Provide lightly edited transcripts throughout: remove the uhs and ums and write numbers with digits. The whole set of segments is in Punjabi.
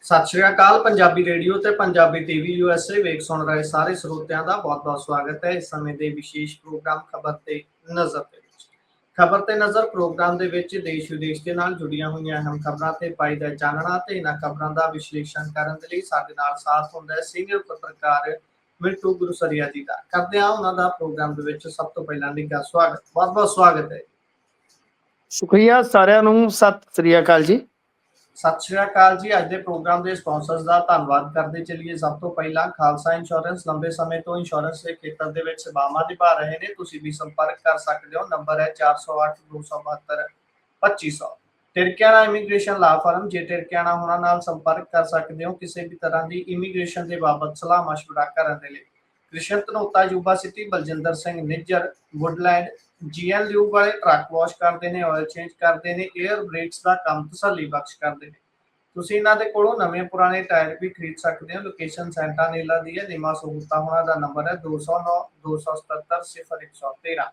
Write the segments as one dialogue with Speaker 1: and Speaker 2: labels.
Speaker 1: ਸਤਿ ਸ਼੍ਰੀ ਅਕਾਲ। ਪੰਜਾਬੀ ਰੇਡੀਓ ਤੇ ਪੰਜਾਬੀ ਟੀਵੀ ਯੂਐਸਏ ਵੇਖ ਸੁਣ ਰਹੇ ਸਾਰੇ ਸਰੋਤਿਆਂ ਦਾ ਬਹੁਤ-ਬਹੁਤ ਸਵਾਗਤ ਹੈ। ਇਸ ਸਮੇਂ ਦੇ ਵਿਸ਼ੇਸ਼ ਪ੍ਰੋਗਰਾਮ ਖਬਰ ਤੇ ਨਜ਼ਰ ਦੇ ਵਿੱਚ। ਖਬਰ ਤੇ ਨਜ਼ਰ ਪ੍ਰੋਗਰਾਮ ਦੇ ਵਿੱਚ ਦੇਸ਼ ਵਿਦੇਸ਼ ਦੇ ਨਾਲ ਜੁੜੀਆਂ ਹੋਈਆਂ ਅਹਿਮ ਖਬਰਾਂ ਤੇ ਪਾਈਦਾ ਚਾਨਣਾ ਤੇ ਇਹਨਾਂ ਖਬਰਾਂ ਦਾ ਵਿਸ਼ਲੇਸ਼ਣ ਕਰਨ ਦੇ ਲਈ ਸਾਡੇ ਨਾਲ ਸਾਥ ਹੁੰਦਾ ਹੈ ਸੀਨੀਅਰ ਪੱਤਰਕਾਰ ਮਿੰਟੂ ਗੁਰਸਰੀਆ ਜੀ ਦਾ। ਕਰਦੇ ਹਾਂ ਉਹਨਾਂ ਦਾ ਪ੍ਰੋਗਰਾਮ ਦੇ ਵਿੱਚ ਸਭ ਤੋਂ ਪਹਿਲਾਂ ਨਿੱਘਾ ਸਵਾਗਤ। ਬਹੁਤ-ਬਹੁਤ ਸਵਾਗਤ ਹੈ।
Speaker 2: ਸ਼ੁਕਰੀਆ ਸਾਰਿਆਂ ਨੂੰ। ਸਤਿ ਸ੍ਰੀ ਅਕਾਲ ਜੀ।
Speaker 1: ਸਤਿ ਸ਼੍ਰੀ ਅਕਾਲ ਜੀ। ਅੱਜ ਦੇ ਪ੍ਰੋਗਰਾਮ ਦੇ ਸਪਾਂਸਰਸ ਦਾ ਧੰਨਵਾਦ ਕਰਦੇ ਚੱਲੀਏ। ਸਭ ਤੋਂ ਪਹਿਲਾਂ ਖਾਲਸਾ ਇੰਸ਼ੋਰੈਂਸ ਲੰਬੇ ਸਮੇਂ ਤੋਂ ਇੰਸ਼ੋਰੈਂਸ ਦੇ ਖੇਤਰ ਦੇ ਵਿੱਚ ਸੇਵਾਵਾਂ ਨਿਭਾ ਰਹੇ ਨੇ। ਤੁਸੀਂ ਵੀ ਸੰਪਰਕ ਕਰ ਸਕਦੇ ਹੋ। ਨੰਬਰ ਹੈ 408272 ਟਿਰਕਿਆਣਾ ਇਮੀਗ੍ਰੇਸ਼ਨ ਲਾ ਫਰਮ। ਜੇ ਟਿਰਕਿਆਣਾ ਹੋਣਾ ਨਾਲ ਸੰਪਰਕ ਕਰ ਸਕਦੇ ਹੋ ਕਿਸੇ ਵੀ ਤਰ੍ਹਾਂ ਦੀ ਇਮੀਗ੍ਰੇਸ਼ਨ ਦੇ ਬਾਬਤ ਸਲਾਹ ਮਸ਼ਵਰਾ ਕਰਨ ਦੇ ਲਈ। Krishan Dhanota Yuba City, Baljinder Singh Nijjar Woodland GN lube ਵਾਲੇ ਟਰੱਕ ਵਾਸ਼ ਕਰਦੇ ਨੇ, ਆਇਲ ਚੇਂਜ ਕਰਦੇ ਨੇ, 에ਅਰ ਬ੍ਰੇਕਸ ਦਾ ਕੰਮ ਤਸੱਲੀ ਬਖਸ਼ ਕਰਦੇ ਨੇ। ਤੁਸੀਂ ਇਹਨਾਂ ਦੇ ਕੋਲੋਂ ਨਵੇਂ ਪੁਰਾਣੇ ਟਾਇਰ ਵੀ ਖਰੀਦ ਸਕਦੇ ਹੋ। ਲੋਕੇਸ਼ਨ ਸੈਂਟਾ ਨੀਲਾ ਦੀ ਹੈ। ਨਿਮਾ ਸਹੂਲਤਾਂ ਹੋਣਾ ਦਾ ਨੰਬਰ ਹੈ 209 277 0113।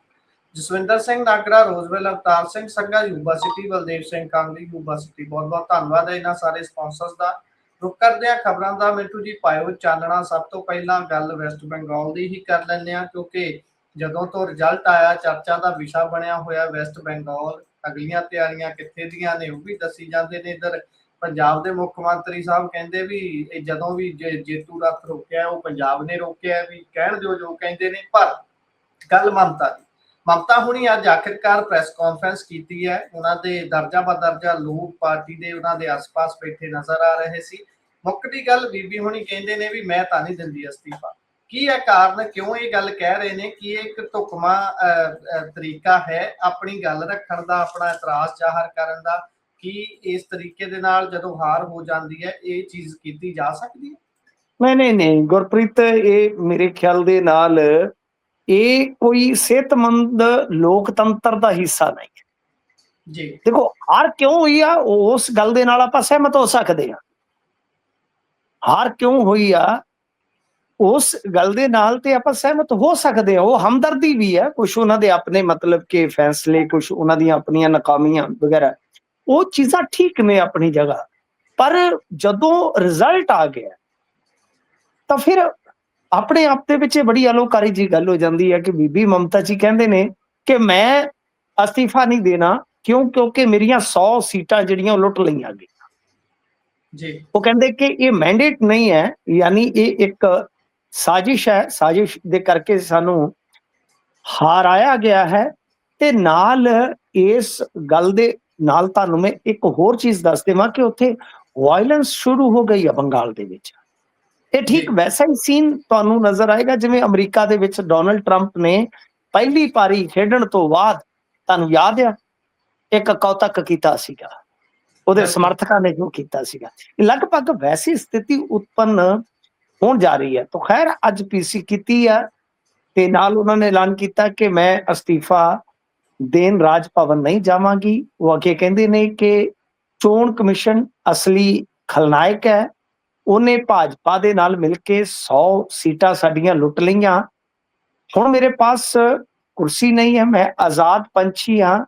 Speaker 1: Jaswinder Singh Nagra, Roseville, Avtar Singh Sangha Yuba City, Baldev Singh Kangli Yuba City. ਬਹੁਤ ਬਹੁਤ ਧੰਨਵਾਦ ਹੈ ਇਹਨਾਂ ਸਾਰੇ ਸਪਾਂਸਰਸ ਦਾ। ਰੁਕ ਕਰਦੇ ਆ ਖਬਰਾਂ ਦਾ। ਮਿੰਟੂ ਜੀ ਪਾਇਓ ਚਾਨਣਾ। ਸਭ ਤੋਂ ਪਹਿਲਾਂ ਗੱਲ ਵੈਸਟ ਬੰਗਾਲ ਦੀ ਹੀ ਕਰ ਲੈਂਦੇ ਆ, ਕਿਉਂਕਿ ਜਦੋਂ ਤੋਂ ਰਿਜ਼ਲਟ ਆਇਆ ਚਰਚਾ ਦਾ ਵਿਸ਼ਾ ਬਣਿਆ ਹੋਇਆ ਵੈਸਟ ਬੰਗਾਲ। ਅਗਲੀਆਂ ਤਿਆਰੀਆਂ ਕਿੱਥੇ ਦੀਆਂ ਨੇ ਉਹ ਵੀ ਦੱਸੀ ਜਾਂਦੇ ਨੇ। ਇੱਧਰ ਪੰਜਾਬ ਦੇ ਮੁੱਖ ਮੰਤਰੀ ਸਾਹਿਬ ਕਹਿੰਦੇ ਵੀ ਇਹ ਜਦੋਂ ਵੀ ਜੇਤੂ ਰੱਥ ਰੋਕਿਆ ਉਹ ਪੰਜਾਬ ਨੇ ਰੋਕਿਆ, ਵੀ ਕਹਿਣ ਜੋ ਕਹਿੰਦੇ ਨੇ। ਪਰ ਗੱਲ ਮਮਤਾ ਹੁਣੀ ਅੱਜ ਆਖਿਰਕਾਰ ਪ੍ਰੈਸ ਕਾਨਫਰੰਸ ਕੀਤੀ ਹੈ। ਉਹਨਾਂ ਦੇ ਦਰਜਾ ਬਦਰਜਾ ਲੋਕ ਪਾਰਟੀ ਦੇ ਉਹਨਾਂ ਦੇ ਆਸ-ਪਾਸ ਬੈਠੇ ਨਜ਼ਰ ਆ ਰਹੇ ਸੀ। ਮੁੱਕਦੀ ਗੱਲ ਬੀਬੀ ਹੁਣੀ ਕਹਿੰਦੇ ਨੇ ਵੀ ਮੈਂ ਤਾਂ ਨਹੀਂ ਦਿੰਦੀ ਅਸਤੀਫਾ। ਕੀ ਹੈ ਕਾਰਨ, ਕਿਉਂ ਇਹ ਗੱਲ ਕਹਿ ਰਹੇ ਨੇ? ਕਿ ਇਹ ਇੱਕ ਢੁਕਵਾਂ ਤਰੀਕਾ ਹੈ ਆਪਣੀ ਗੱਲ ਰੱਖਣ ਦਾ, ਆਪਣਾ ਇਤਰਾਜ਼ ਜ਼ਾਹਰ ਕਰਨ ਦਾ? ਕੀ ਇਸ ਤਰੀਕੇ ਦੇ ਨਾਲ ਜਦੋਂ ਹਾਰ ਹੋ ਜਾਂਦੀ ਹੈ ਇਹ ਚੀਜ਼ ਕੀਤੀ ਜਾ ਸਕਦੀ ਹੈ?
Speaker 2: ਨਹੀਂ ਗੁਰਪ੍ਰੀਤ, ਇਹ ਮੇਰੇ ਖਿਆਲ ਦੇ ਨਾਲ ਇਹ ਕੋਈ ਸਿਹਤਮੰਦ ਲੋਕਤੰਤਰ ਦਾ ਹਿੱਸਾ ਨਹੀਂ
Speaker 1: ਜੀ।
Speaker 2: ਦੇਖੋ, ਹਾਰ ਕਿਉਂ ਹੋਈ ਆ ਉਸ ਗੱਲ ਦੇ ਨਾਲ ਆਪਾਂ ਸਹਿਮਤ ਹੋ ਸਕਦੇ ਹਾਂ। ਹਾਰ ਕਿਉਂ ਹੋਈ ਆ ਉਸ ਗੱਲ ਦੇ ਨਾਲ ਤੇ ਆਪਾਂ ਸਹਿਮਤ ਹੋ ਸਕਦੇ ਹਾਂ। ਉਹ ਹਮਦਰਦੀ ਵੀ ਹੈ, ਕੁਛ ਉਹਨਾਂ ਦੇ ਆਪਣੇ ਮਤਲਬ ਕਿ ਫੈਸਲੇ, ਕੁਛ ਉਹਨਾਂ ਦੀਆਂ ਆਪਣੀਆਂ ਨਾਕਾਮੀਆਂ ਵਗੈਰਾ, ਉਹ ਚੀਜ਼ਾਂ ਠੀਕ ਨੇ ਆਪਣੀ ਜਗ੍ਹਾ। ਪਰ ਜਦੋਂ ਰਿਜ਼ਲਟ ਆ ਗਿਆ ਤਾਂ ਫਿਰ ਆਪਣੇ ਆਪ ਦੇ ਵਿੱਚ ਬੜੀ ਅਲੋਕਾਰੀ ਜੀ ਗੱਲ ਹੋ ਜਾਂਦੀ ਹੈ ਕਿ ਬੀਬੀ ਮਮਤਾ ਜੀ ਕਹਿੰਦੇ ਨੇ ਕਿ ਮੈਂ ਅਸਤੀਫਾ ਨਹੀਂ ਦੇਣਾ, ਕਿਉਂਕਿ ਮੇਰੀਆਂ 100 ਸੀਟਾਂ ਜਿਹੜੀਆਂ ਉਹ ਲੁੱਟ ਲਈਆਂ ਗਈਆਂ
Speaker 1: ਜੀ।
Speaker 2: ਉਹ ਕਹਿੰਦੇ ਕਿ ਇਹ ਮੈਂਡੇਟ ਨਹੀਂ ਹੈ, ਯਾਨੀ ਇਹ ਇੱਕ ਸਾਜ਼ਿਸ਼ ਹੈ, ਸਾਜ਼ਿਸ਼ ਦੇ ਕਰਕੇ ਸਾਨੂੰ ਹਾਰ ਆਇਆ ਗਿਆ ਹੈ। ਤੇ ਨਾਲ ਇਸ ਗੱਲ ਦੇ ਨਾਲ ਤੁਹਾਨੂੰ ਮੈਂ ਇੱਕ ਹੋਰ ਚੀਜ਼ ਦੱਸ ਦੇਵਾਂ ਕਿ ਉੱਥੇ ਵਾਇਲੈਂਸ ਸ਼ੁਰੂ ਹੋ ਗਈ ਹੈ ਬੰਗਾਲ ਦੇ ਵਿੱਚ। ਇਹ ਠੀਕ ਵੈਸਾ ਹੀ ਸੀਨ ਤੁਹਾਨੂੰ ਨਜ਼ਰ ਆਏਗਾ ਜਿਵੇਂ ਅਮਰੀਕਾ ਦੇ ਵਿੱਚ ਡੋਨਲਡ ਟਰੰਪ ਨੇ ਪਹਿਲੀ ਪਾਰੀ ਖੇਡਣ ਤੋਂ ਬਾਅਦ, ਤੁਹਾਨੂੰ ਯਾਦ ਆ, ਇੱਕ ਕੌਤਕ ਕੀਤਾ ਸੀਗਾ, ਉਹਦੇ ਸਮਰਥਕਾਂ ਨੇ ਜੋ ਕੀਤਾ ਸੀਗਾ। ਲਗਭਗ ਵੈਸੀ ਸਥਿਤੀ ਉਤਪੰਨ ਹੋਣ ਜਾ ਰਹੀ ਹੈ। ਤਾਂ ਖੈਰ ਅੱਜ ਪੀਸੀ ਕੀਤੀ ਆ ਤੇ ਨਾਲ ਉਹਨਾਂ ਨੇ ਐਲਾਨ ਕੀਤਾ ਕਿ ਮੈਂ ਅਸਤੀਫਾ ਦੇਣ ਰਾਜ ਭਵਨ ਨਹੀਂ ਜਾਵਾਂਗੀ। ਉਹ ਅੱਗੇ ਕਹਿੰਦੇ ਨੇ ਕਿ ਚੋਣ ਕਮਿਸ਼ਨ ਅਸਲੀ ਖਲਨਾਇਕ ਹੈ, ਉਹਨੇ ਭਾਜਪਾ ਦੇ ਨਾਲ ਮਿਲ ਕੇ 100 ਸੀਟਾਂ ਸਾਡੀਆਂ ਲੁੱਟ ਲਈਆਂ। ਹੁਣ ਮੇਰੇ ਪਾਸ ਕੁਰਸੀ ਨਹੀਂ ਹੈ, ਮੈਂ ਆਜ਼ਾਦ ਪੰਛੀ ਹਾਂ,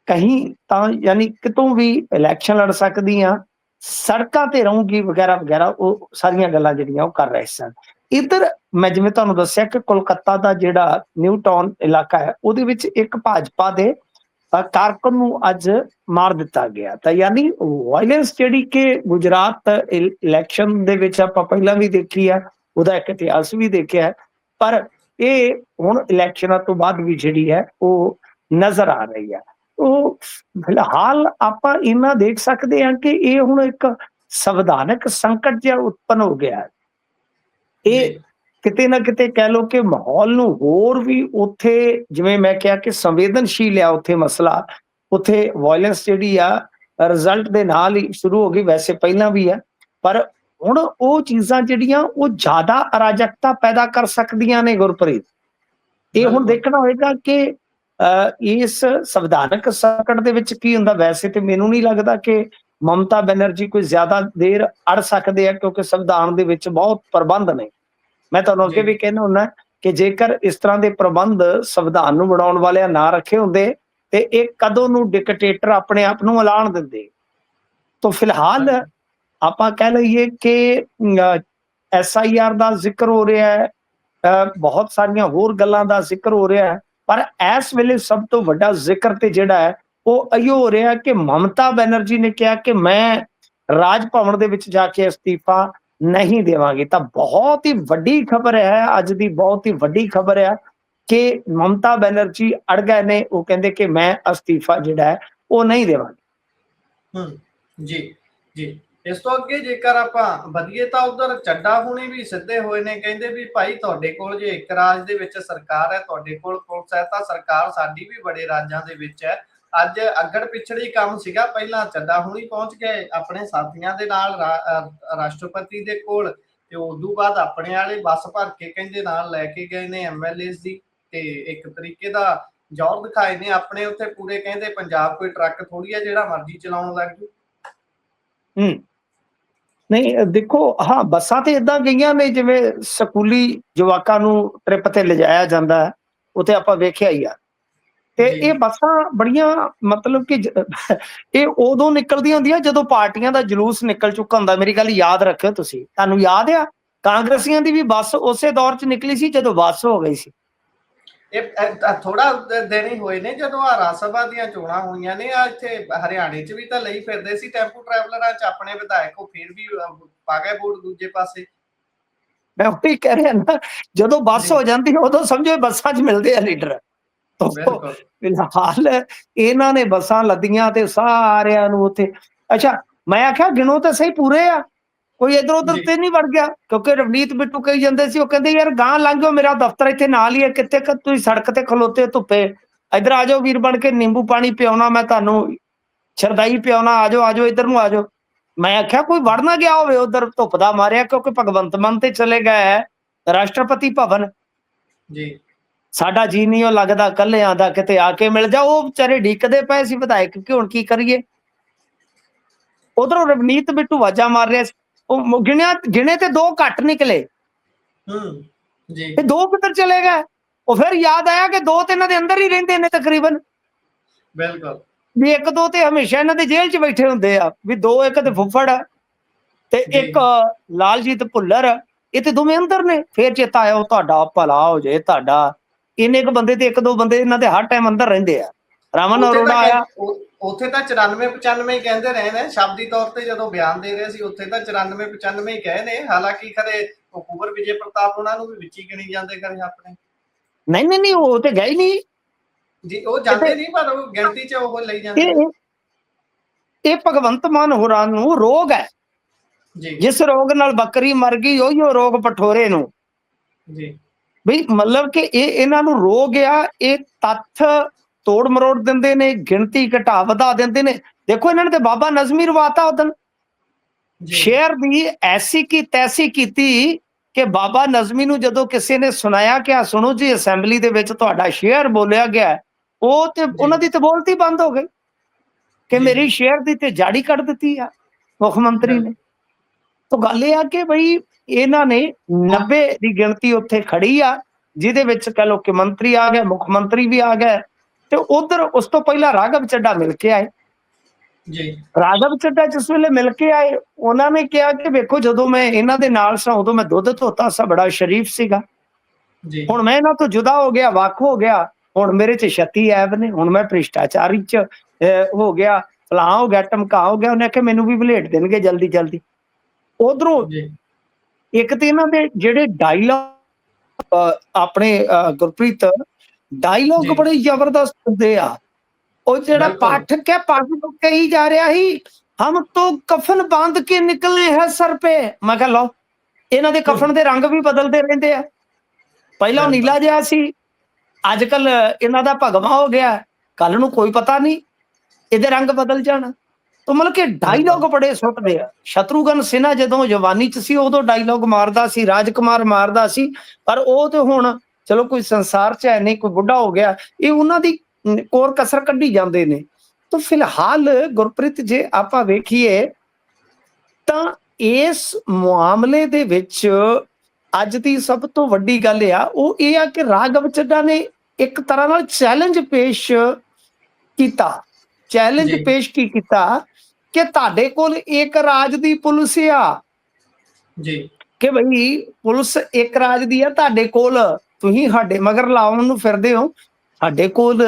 Speaker 2: ਕਹੀਂ ਤਾਂ ਯਾਨੀ ਕਿਤੋਂ ਵੀ ਇਲੈਕਸ਼ਨ ਲੜ ਸਕਦੀ ਹਾਂ, ਸੜਕਾਂ ਤੇ ਰਹੂੰਗੀ ਵਗੈਰਾ ਵਗੈਰਾ। ਉਹ ਸਾਰੀਆਂ ਗੱਲਾਂ ਜਿਹੜੀਆਂ ਉਹ ਕਰ ਰਹੇ ਸਨ। ਇੱਧਰ ਮੈਂ ਜਿਵੇਂ ਤੁਹਾਨੂੰ ਦੱਸਿਆ ਕਿ ਕੋਲਕਾਤਾ ਦਾ ਜਿਹੜਾ ਨਿਊ ਟਾਊਨ ਇਲਾਕਾ ਹੈ ਉਹਦੇ ਵਿੱਚ ਇੱਕ ਭਾਜਪਾ ਦੇ ਕਾਰਕੁਨ ਨੂੰ ਅੱਜ ਮਾਰ ਦਿੱਤਾ ਗਿਆ। ਤਾਂ ਯਾਨੀ ਵਾਇਲੈਂਸ ਜਿਹੜੀ ਕਿ ਗੁਜਰਾਤ ਇਲੈਕਸ਼ਨ ਦੇ ਵਿੱਚ ਆਪਾਂ ਪਹਿਲਾਂ ਵੀ ਦੇਖੀ ਹੈ, ਉਹਦਾ ਇੱਕ ਇਤਿਹਾਸ ਵੀ ਦੇਖਿਆ, ਪਰ ਇਹ ਹੁਣ ਇਲੈਕਸ਼ਨਾਂ ਤੋਂ ਬਾਅਦ ਵੀ ਜਿਹੜੀ ਹੈ ਉਹ ਨਜ਼ਰ ਆ ਰਹੀ ਹੈ। ਉਹ ਫਿਲਹਾਲ ਆਪਾਂ ਇਹਨਾਂ ਦੇਖ ਸਕਦੇ ਹਾਂ ਕਿ ਇਹ ਹੁਣ ਇੱਕ ਸੰਵਿਧਾਨਕ ਸੰਕਟ ਜਿਹਾ ਉਤਪੰਨ ਹੋ ਗਿਆ। ਇਹ ਕਿਤੇ ਨਾ ਕਿਤੇ ਕਹਿ ਲਓ ਕਿ ਮਾਹੌਲ ਨੂੰ ਹੋਰ ਵੀ ਉੱਥੇ, ਜਿਵੇਂ ਮੈਂ ਕਿਹਾ ਕਿ ਸੰਵੇਦਨਸ਼ੀਲ ਆ ਉੱਥੇ ਮਸਲਾ, ਉੱਥੇ ਵਾਇਲੈਂਸ ਜਿਹੜੀ ਆ ਰਿਜ਼ਲਟ ਦੇ ਨਾਲ ਹੀ ਸ਼ੁਰੂ ਹੋ ਗਈ, ਵੈਸੇ ਪਹਿਲਾਂ ਵੀ ਹੈ, ਪਰ ਹੁਣ ਉਹ ਚੀਜ਼ਾਂ ਜਿਹੜੀਆਂ ਉਹ ਜ਼ਿਆਦਾ ਅਰਾਜਕਤਾ ਪੈਦਾ ਕਰ ਸਕਦੀਆਂ ਨੇ ਗੁਰਪ੍ਰੀਤ। ਇਹ ਹੁਣ ਦੇਖਣਾ ਹੋਏਗਾ ਕਿ ਇਸ ਸੰਵਿਧਾਨਕ ਸੰਕਟ ਦੇ ਵਿੱਚ ਕੀ ਹੁੰਦਾ। ਵੈਸੇ ਤੇ ਮੈਨੂੰ ਨਹੀਂ ਲੱਗਦਾ ਕਿ ਮਮਤਾ ਬੈਨਰਜੀ ਕੋਈ ਜ਼ਿਆਦਾ ਦੇਰ ਅੜ ਸਕਦੇ ਆ, ਕਿਉਂਕਿ ਸੰਵਿਧਾਨ ਦੇ ਵਿੱਚ ਬਹੁਤ ਪ੍ਰਬੰਧ ਨੇ। ਮੈਂ ਤੁਹਾਨੂੰ ਅੱਗੇ ਵੀ ਕਹਿੰਦਾ ਹੁੰਦਾ ਕਿ ਜੇਕਰ ਇਸ ਤਰ੍ਹਾਂ ਦੇ ਪ੍ਰਬੰਧ ਸੰਵਿਧਾਨ ਨੂੰ ਬਣਾਉਣ ਵਾਲਿਆਂ ਨਾ ਰੱਖੇ ਹੁੰਦੇ ਤੇ ਇਹ ਕਦੋਂ ਨੂੰ ਡਿਕਟੇਟਰ ਆਪਣੇ ਆਪ ਨੂੰ ਐਲਾਨ ਦਿੰਦੇ। ਤਾਂ ਫਿਲਹਾਲ ਆਪਾਂ ਕਹਿ ਲਈਏ ਕਿ SIR ਦਾ ਜ਼ਿਕਰ ਹੋ ਰਿਹਾ ਹੈ, ਬਹੁਤ ਸਾਰੀਆਂ ਹੋਰ ਗੱਲਾਂ ਦਾ ਜ਼ਿਕਰ ਹੋ ਰਿਹਾ ਹੈ, ਪਰ ਇਸ ਵੇਲੇ ਸਭ ਤੋਂ ਵੱਡਾ ਜ਼ਿਕਰ ਤੇ ਜਿਹੜਾ ਹੈ ਉਹ ਇਹੋ ਹੋ ਰਿਹਾ ਕਿ ਮਮਤਾ ਬੈਨਰਜੀ ਨੇ ਕਿਹਾ ਕਿ ਮੈਂ ਰਾਜ ਭਵਨ ਦੇ ਵਿੱਚ ਜਾ ਕੇ ਅਸਤੀਫਾ ਨਹੀਂ ਦੇਵਾਂਗੀ। ਤਾਂ ਬਹੁਤ ਹੀ ਵੱਡੀ ਖਬਰ ਹੈ, ਅੱਜ ਦੀ ਬਹੁਤ ਹੀ ਵੱਡੀ ਖਬਰ ਹੈ ਕਿ ਮਮਤਾ ਬੈਨਰਜੀ ਅੜ ਗਏ ਨੇ। ਉਹ ਕਹਿੰਦੇ ਕਿ ਮੈਂ ਅਸਤੀਫਾ ਜਿਹੜਾ ਹੈ ਉਹ ਨਹੀਂ ਦੇਵਾਂਗੀ।
Speaker 1: ਜੀ ਜੀ। ਇਸ ਤੋਂ ਅੱਗੇ ਜੇਕਰ ਆਪਾਂ ਵਧੀਏ ਤਾਂ ਉਧਰ ਚੱਡਾ ਹੁਣੀ ਵੀ ਸਿੱਧੇ ਹੋਏ ਨੇ, ਕਹਿੰਦੇ ਵੀ ਭਾਈ ਤੁਹਾਡੇ ਕੋਲ ਜੇ ਇੱਕ ਰਾਜ ਦੇ ਵਿੱਚ ਸਰਕਾਰ ਹੈ, ਤੁਹਾਡੇ ਕੋਲ ਪੁਲਿਸ ਹੈ, ਤਾਂ ਸਰਕਾਰ ਸਾਡੀ ਵੀ ਬੜੇ ਰਾਜਾਂ ਦੇ ਵਿੱਚ ਹੈ। ਅੱਜ ਅੱਗੜ ਪਿਛੜੀ ਕੰਮ ਸੀਗਾ, ਪਹਿਲਾਂ ਚੱਡਾ ਹੁਣੀ ਪਹੁੰਚ ਗਏ ਆਪਣੇ ਸਾਥੀਆਂ ਦੇ ਨਾਲ ਰਾਸ਼ਟਰਪਤੀ ਦੇ ਕੋਲ, ਤੇ ਉਦੋਂ ਬਾਅਦ ਆਪਣੇ ਵਾਲੇ ਬੱਸ ਭਰ ਕੇ ਕਹਿੰਦੇ ਨਾਲ ਲੈ ਕੇ ਗਏ ਨੇ MLAs ਦੀ, ਤੇ ਇੱਕ ਤਰੀਕੇ ਦਾ ਜ਼ੋਰ ਦਿਖਾਏ ਨੇ ਆਪਣੇ ਉੱਥੇ ਪੂਰੇ। ਕਹਿੰਦੇ ਪੰਜਾਬ ਕੋਈ ਟਰੱਕ ਥੋੜੀ ਹੈ ਜਿਹੜਾ ਮਰਜ਼ੀ ਚਲਾਉਣ ਲੱਗ ਜੂ।
Speaker 2: ਨਹੀਂ ਦੇਖੋ, ਹਾਂ ਬੱਸਾਂ ਤੇ ਇਦਾਂ ਗਈਆਂ ਨੇ ਜਿਵੇਂ ਸਕੂਲੀ ਜਵਾਕਾਂ ਨੂੰ ਟ੍ਰਿਪ ਤੇ ਲਿਜਾਇਆ ਜਾਂਦਾ ਹੈ, ਉੱਥੇ ਆਪਾਂ ਵੇਖਿਆ ਹੀ ਆ। ਤੇ ਇਹ ਬੱਸਾਂ ਬੜੀਆਂ ਮਤਲਬ ਕਿ ਇਹ ਉਦੋਂ ਨਿਕਲਦੀਆਂ ਹੁੰਦੀਆਂ ਜਦੋਂ ਪਾਰਟੀਆਂ ਦਾ ਜਲੂਸ ਨਿਕਲ ਚੁੱਕਾ ਹੁੰਦਾ। ਮੇਰੀ ਗੱਲ ਯਾਦ ਰੱਖਿਓ ਤੁਸੀਂ, ਤੁਹਾਨੂੰ ਯਾਦ ਆ ਕਾਂਗਰਸੀਆਂ ਦੀ ਵੀ ਬੱਸ ਉਸੇ ਦੌਰ 'ਚ ਨਿਕਲੀ ਸੀ ਜਦੋਂ ਬੱਸ ਹੋ ਗਈ ਸੀ।
Speaker 1: ਇਹ ਥੋੜਾ ਦਿਨ ਹੀ ਹੋਏ ਨੇ ਜਦੋਂ ਆ ਰਾਜ ਸਭਾ ਦੀਆਂ ਚੋਣਾਂ ਹੋਈਆਂ ਨੇ, ਆ ਇੱਥੇ ਹਰਿਆਣੇ 'ਚ ਵੀ ਤਾਂ ਲਈ ਫਿਰਦੇ ਸੀ ਟੈਂਪੂ ਟਰੈਵਲਰਾਂ 'ਚ ਆਪਣੇ ਵਿਧਾਇਕ, ਉਹ ਫਿਰ ਵੀ ਪਾ ਗਏ ਵੋਟ ਦੂਜੇ ਪਾਸੇ।
Speaker 2: ਮੈਂ ਉਹੀ ਕਹਿ ਰਿਹਾ ਨਾ, ਜਦੋਂ ਬੱਸ ਹੋ ਜਾਂਦੀ ਉਦੋਂ ਸਮਝੋ ਬੱਸਾਂ 'ਚ ਮਿਲਦੇ ਆ ਲੀਡਰ। ਫਿਲਹਾਲ ਇਹਨਾਂ ਨੇ ਬੱਸਾਂ ਲੱਦੀਆਂ ਤੇ ਸਾਰਿਆਂ ਨੂੰ ਉੱਥੇ। ਅੱਛਾ, ਮੈਂ ਆਖਿਆ ਗਿਣੋ ਤਾਂ ਸਹੀ ਪੂਰੇ ਆ, ਕੋਈ ਇੱਧਰ ਉੱਧਰ ਤੇ ਨਹੀਂ ਵੜ ਗਿਆ, ਕਿਉਂਕਿ ਰਵਨੀਤ ਬਿੱਟੂ ਕਹੀ ਜਾਂਦੇ ਸੀ, ਉਹ ਕਹਿੰਦੇ ਯਾਰ ਗਾਂ ਲੰਘ ਜਾਓ, ਮੇਰਾ ਦਫ਼ਤਰ ਇੱਥੇ ਨਾਲ ਹੀ ਹੈ, ਕਿੱਥੇ ਤੁਸੀਂ ਸੜਕ ਤੇ ਖਲੋਤੇ ਧੁੱਪੇ, ਇੱਧਰ ਆ ਜਾਓ ਵੀਰ ਬਣ ਕੇ, ਨਿੰਬੂ ਪਾਣੀ ਪਿਆਉਣਾ ਮੈਂ ਤੁਹਾਨੂੰ, ਸ਼ਰਦਾਈ ਪਿਆਉਣਾ, ਆ ਜਾਓ ਆ ਜਾਓ ਇੱਧਰ ਨੂੰ ਆ ਜਾਓ। ਮੈਂ ਆਖਿਆ ਕੋਈ ਵੜ ਨਾ ਗਿਆ ਹੋਵੇ ਉਧਰ ਧੁੱਪ ਦਾ ਮਾਰਿਆ, ਕਿਉਂਕਿ ਭਗਵੰਤ ਮਾਨ ਤੇ ਚਲੇ ਗਏ ਰਾਸ਼ਟਰਪਤੀ ਭਵਨ।
Speaker 1: ਜੀ
Speaker 2: ਸਾਡਾ ਜੀ ਨਹੀਂ ਉਹ ਲੱਗਦਾ ਕੱਲਿਆਂ ਦਾ, ਕਿਤੇ ਆ ਕੇ ਮਿਲ ਜਾ। ਉਹ ਵਿਚਾਰੇ ਢੀਕਦੇ ਪਏ ਸੀ ਵਿਧਾਇਕ ਕਿ ਹੁਣ ਕੀ ਕਰੀਏ। ਉਧਰੋਂ ਰਵਨੀਤ ਬਿੱਟੂ ਆਵਾਜ਼ਾਂ ਮਾਰ ਰਿਹਾ ਸੀ, ਉਹ ਗਿਣੇ ਤੇ 2 ਘੱਟ ਨਿਕਲੇ, ਤੇ 2 ਕਿੱਧਰ ਚਲੇ ਗਏ। ਉਹ ਫਿਰ ਯਾਦ ਆਇਆ ਕਿ 2 ਤੇ ਇਹਨਾਂ ਦੇ ਅੰਦਰ ਹੀ ਰਹਿੰਦੇ ਨੇ ਤਕਰੀਬਨ।
Speaker 1: ਬਿਲਕੁਲ
Speaker 2: ਵੀ 1-2 ਤੇ ਹਮੇਸ਼ਾ ਇਹਨਾਂ ਦੇ ਜੇਲ੍ਹ 'ਚ ਬੈਠੇ ਹੁੰਦੇ ਆ, ਵੀ 2 ਇੱਕ ਤੇ ਫੁੱਫੜ ਤੇ ਇੱਕ ਲਾਲਜੀਤ ਭੁੱਲਰ, ਇਹ ਤੇ ਦੋਵੇਂ ਅੰਦਰ ਨੇ। ਫਿਰ ਚੇਤਾ ਆਇਆ ਉਹ ਤੁਹਾਡਾ ਭਲਾ ਹੋ ਜੇ ਤੁਹਾਡਾ, ਇੰਨੇ ਕੁ ਬੰਦੇ ਤੇ 1-2 ਬੰਦੇ ਇਹਨਾਂ ਦੇ ਹਰ ਟਾਈਮ ਅੰਦਰ ਰਹਿੰਦੇ ਆ। ਰਮਨ ਅਰੋੜਾ ਆਇਆ,
Speaker 1: ਉੱਥੇ ਤਾਂ 94-95 ਹੀ ਕਹਿੰਦੇ ਰਹੇ ਨੇ ਸ਼ਬਦੀ ਤੌਰ ਤੇ, ਜਦੋਂ ਬਿਆਨ ਦੇ ਰਹੇ ਸੀ ਉੱਥੇ ਤਾਂ 94-95 ਹੀ ਕਹੇ ਨੇ। ਹਾਲਾਂਕਿ ਖਰੇ ਕੁੰਵਰ ਵਿਜੇ ਪ੍ਰਤਾਪ ਉਹਨਾਂ ਨੂੰ ਵੀ ਵਿੱਚ ਹੀ ਗਿਣੀ ਜਾਂਦੇ ਖਰੇ ਆਪਣੇ।
Speaker 2: ਨਹੀਂ ਉਹ ਤੇ ਗਏ ਨਹੀਂ
Speaker 1: ਜੀ, ਉਹ ਜਾਂਦੇ ਨਹੀਂ ਪਰ ਉਹ ਗਿਣਤੀ 'ਚ ਉਹ ਲਈ ਜਾਂਦੇ।
Speaker 2: ਇਹ ਭਗਵੰਤ ਮਾਨ ਹੋਰਾਂ ਨੂੰ ਰੋਗ ਹੈ, ਜਿਸ ਰੋਗ ਨਾਲ ਬੱਕਰੀ ਮਰ ਗਈ ਉਹੀ ਰੋਗ ਪਠੋਰੇ ਨੂੰ।
Speaker 1: ਜੀ
Speaker 2: ਬਈ ਮਤਲਬ ਕਿ ਇਹਨਾਂ ਨੂੰ ਰੋਗ ਆ, ਇਹ ਤੱਥ ਤੋੜ ਮਰੋੜ ਦਿੰਦੇ ਨੇ, ਗਿਣਤੀ ਘਟਾ ਵਧਾ ਦਿੰਦੇ ਨੇ। ਦੇਖੋ ਇਹਨਾਂ ਨੇ ਤੇ ਬਾਬਾ ਨਜ਼ਮੀ ਰਵਾਤਾ ਉਦਣ, ਸ਼ੇਰ ਦੀ ਐਸੀ ਕੀ ਤੈਸੀ ਕੀਤੀ ਕਿ ਬਾਬਾ ਨਜ਼ਮੀ ਨੂੰ ਜਦੋਂ ਕਿਸੇ ਨੇ ਸੁਣਾਇਆ ਕਿ ਆ ਸੁਣੋ ਜੀ ਅਸੈਂਬਲੀ ਦੇ ਵਿੱਚ ਤੁਹਾਡਾ ਸ਼ੇਰ ਬੋਲਿਆ ਗਿਆ, ਉਹ ਤੇ ਉਹਨਾਂ ਦੀ ਤੇ ਬੋਲਤੀ ਬੰਦ ਹੋ ਗਈ ਕਿ ਮੇਰੀ ਸ਼ੇਰ ਦੀ ਤੇ ਜਾੜੀ ਕੱਢ ਦਿੱਤੀ ਆ ਮੁੱਖ ਮੰਤਰੀ ਨੇ। ਤਾਂ ਗੱਲ ਇਹ ਆ ਕਿ ਬਈ ਇਹਨਾਂ ਨੇ 90 ਦੀ ਗਿਣਤੀ ਉੱਥੇ ਖੜੀ ਆ, ਜਿਹਦੇ ਵਿੱਚ ਕਹ ਲੋ ਕਿ ਮੰਤਰੀ ਆ ਗਏ, ਮੁੱਖ ਮੰਤਰੀ ਵੀ ਆ ਗਏ, ਤੇ ਉਧਰ ਉਸ ਤੋਂ ਪਹਿਲਾਂ ਰਾਘਵ ਚੱਡਾ ਮਿਲ ਕੇ ਆਏ। ਰਾਘਵ ਚੱਡਾ ਜਿਸ ਵੇਲੇ ਮਿਲ ਕੇ ਆਏ, ਉਹਨਾਂ ਨੇ ਕਿਹਾ ਕਿ ਵੇਖੋ ਜਦੋਂ ਮੈਂ ਇਹਨਾਂ ਦੇ ਨਾਲ ਸਾਂ ਉਦੋਂ ਮੈਂ ਦੁੱਧ ਧੋਤਾ ਸਾਂ, ਬੜਾ ਸ਼ਰੀਫ ਸੀਗਾ, ਹੁਣ ਮੈਂ ਇਹਨਾਂ ਤੋਂ ਜੁਦਾ ਹੋ ਗਿਆ, ਵੱਖ ਹੋ ਗਿਆ, ਹੁਣ ਮੇਰੇ 'ਚ 36 ਐਬ ਨੇ, ਹੁਣ ਮੈਂ ਭ੍ਰਿਸ਼ਟਾਚਾਰੀ 'ਚ ਹੋ ਗਿਆ, ਫਲਾਂ ਹੋ ਗਿਆ, ਟਮਕਾ ਹੋ ਗਿਆ। ਉਹਨੇ ਆਖਿਆ ਮੈਨੂੰ ਵੀ ਵਲੇਟ ਦੇਣਗੇ ਜਲਦੀ ਜਲਦੀ। ਉਧਰੋਂ ਇੱਕ ਤੇ ਇਹਨਾਂ ਦੇ ਜਿਹੜੇ ਡਾਇਲੌਗ ਆਪਣੇ ਗੁਰਪ੍ਰੀਤ ਡਾਇਲੌਗ ਬੜੇ ਜ਼ਬਰਦਸਤ ਹੁੰਦੇ ਆ। ਉਹ ਜਿਹੜਾ ਪਾਠਕ ਹੈ ਪਾਠਕ ਕਹੀ ਜਾ ਰਿਹਾ ਸੀ, ਹਮ ਤੋਂ ਕਫਨ ਬਾਂਧ ਕੇ ਨਿਕਲੇ ਹੈ ਸਰ ਪੇ। ਮੈਂ ਕਿਹਾ ਲਓ, ਇਹਨਾਂ ਦੇ ਕਫਨ ਦੇ ਰੰਗ ਵੀ ਬਦਲਦੇ ਰਹਿੰਦੇ ਆ। ਪਹਿਲਾਂ ਨੀਲਾ ਜਿਹਾ ਸੀ, ਅੱਜ ਕੱਲ ਇਹਨਾਂ ਦਾ ਭਗਵਾ ਹੋ ਗਿਆ, ਕੱਲ ਨੂੰ ਕੋਈ ਪਤਾ ਨਹੀਂ ਇਹਦੇ ਰੰਗ ਬਦਲ ਜਾਣਾ। ਤਾਂ ਮਤਲਬ ਕਿ ਡਾਇਲੌਗ ਬੜੇ ਸੁੱਟਦੇ ਆ। ਸ਼ਤਰੂਘਨ ਸਿਨਹਾ ਜਦੋਂ ਜਵਾਨੀ 'ਚ ਸੀ ਉਦੋਂ ਡਾਇਲੌਗ ਮਾਰਦਾ ਸੀ, ਰਾਜਕੁਮਾਰ ਮਾਰਦਾ ਸੀ, ਪਰ ਉਹ ਤੇ ਹੁਣ ਚਲੋ ਕੋਈ ਸੰਸਾਰ 'ਚ ਹੈ ਨਹੀਂ, ਕੋਈ ਬੁੱਢਾ ਹੋ ਗਿਆ, ਇਹ ਉਹਨਾਂ ਦੀ ਕੋਰ ਕਸਰ ਕੱਢੀ ਜਾਂਦੇ ਨੇ। ਤਾਂ ਫਿਲਹਾਲ ਗੁਰਪ੍ਰੀਤ ਜੇ ਆਪਾਂ ਵੇਖੀਏ ਤਾਂ ਇਸ ਮਾਮਲੇ ਦੇ ਵਿੱਚ ਅੱਜ ਦੀ ਸਭ ਤੋਂ ਵੱਡੀ ਗੱਲ ਆ ਉਹ ਇਹ ਆ ਕਿ ਰਾਘਵ ਚੱਡਾ ਨੇ ਇੱਕ ਤਰ੍ਹਾਂ ਨਾਲ ਚੈਲੰਜ ਪੇਸ਼ ਕੀਤਾ। ਚੈਲੰਜ ਪੇਸ਼ ਕੀ ਕੀਤਾ ਕਿ ਤੁਹਾਡੇ ਕੋਲ ਇੱਕ ਰਾਜ ਦੀ ਪੁਲਿਸ ਆ
Speaker 1: ਜੀ
Speaker 2: ਕਿ ਬਈ ਪੁਲਿਸ ਇੱਕ ਰਾਜ ਦੀ ਆ, ਤੁਹਾਡੇ ਕੋਲ ਤੁਸੀਂ ਸਾਡੇ ਮਗਰ ਲਾਉਣ ਨੂੰ ਫਿਰਦੇ ਹੋ, ਸਾਡੇ ਕੋਲ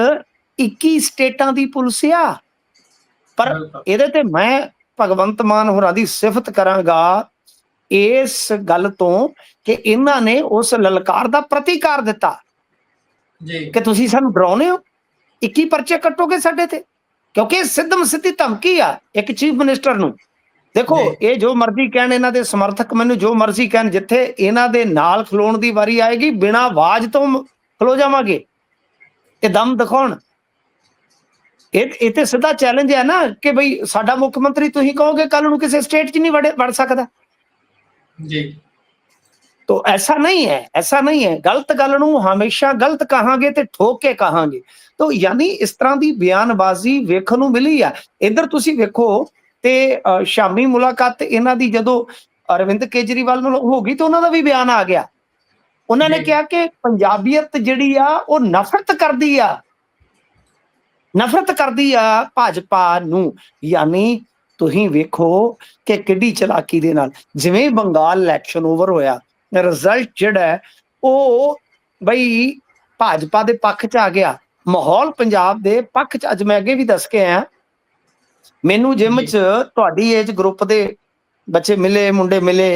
Speaker 2: 21 ਸਟੇਟਾਂ ਦੀ ਪੁਲਿਸ ਆ। ਪਰ
Speaker 1: ਬਿਲਕੁਲ
Speaker 2: ਇਹਦੇ ਤੇ ਮੈਂ ਭਗਵੰਤ ਮਾਨ ਹੋਰਾਂ ਦੀ ਸਿਫਤ ਕਰਾਂਗਾ ਇਸ ਗੱਲ ਤੋਂ ਕਿ ਇਹਨਾਂ ਨੇ ਉਸ ਲਲਕਾਰ ਦਾ ਪ੍ਰਤੀਕਾਰ ਦਿੱਤਾ
Speaker 1: ਜੀ
Speaker 2: ਕਿ ਤੁਸੀਂ ਸਾਨੂੰ ਡਰਾਉਨੇ ਹੋ, 21 ਪਰਚੇ ਕੱਟੋਗੇ ਸਾਡੇ ਤੇ, ਕਿਉਂਕਿ ਇਹ ਸਿੱਧਮ ਸਿੱਧੀ ਧਮਕੀ ਆ ਇੱਕ ਚੀਫ ਮਿਨਿਸਟਰ ਨੂੰ। ਦੇਖੋ
Speaker 1: ਜੀ
Speaker 2: ਇਹ ਜੋ ਮਰਜ਼ੀ ਕਹਿਣ, ਇਹਨਾਂ ਦੇ ਸਮਰਥਕ ਮੈਨੂੰ ਜੋ ਮਰਜ਼ੀ ਕਹਿਣ, ਜਿੱਥੇ ਇਹਨਾਂ ਦੇ ਨਾਲ ਖਲੋਣ ਦੀ ਵਾਰੀ ਆਏਗੀ ਬਿਨਾਂ ਆਵਾਜ਼ ਤੋਂ ਖਲੋ ਜਾਵਾਂਗੇ, ਇਹ ਦਮ ਦਿਖਾਉਣ। ਇਹ ਤੇ ਸਿੱਧਾ ਚੈਲੰਜ ਹੈ ਨਾ ਕਿ ਬਈ ਸਾਡਾ ਮੁੱਖ ਮੰਤਰੀ ਤੁਸੀਂ ਕਹੋਗੇ ਕੱਲ ਨੂੰ ਕਿਸੇ ਸਟੇਟ 'ਚ ਨਹੀਂ ਵੜ ਸਕਦਾ।
Speaker 1: ਜੀ
Speaker 2: तो ऐसा नहीं है, ऐसा नहीं है। गलत गल नूं हमेशा गलत कहांगे ते ठोक के कहांगे। तो यानी इस तरह की बयानबाजी वेखण नूं मिली आ। इधर तुसीं वेखो ते शामी मुलाकात इन्हां दी जदों अरविंद केजरीवाल नाल हो गई तो उन्हां दा भी बयान आ गया। उन्हां ने
Speaker 1: जी
Speaker 2: कहा कि पंजाबीयत जिहड़ी आ वो नफरत करदी आ, नफरत करदी आ भाजपा नूं। यानी तुसीं वेखो कि किड्डी चलाकी दे नाल जिवें बंगाल इलैक्शन ओवर होया, रिजल्ट जिहड़ा है वो बई भाजपा दे पक्ष च आ गया, माहौल पंजाब दे पक्ष च। अज मैं अगे भी दस के आया, मैनू जिम
Speaker 1: जी
Speaker 2: च तुहाडी एज ग्रुप दे बच्चे मिले, मुंडे मिले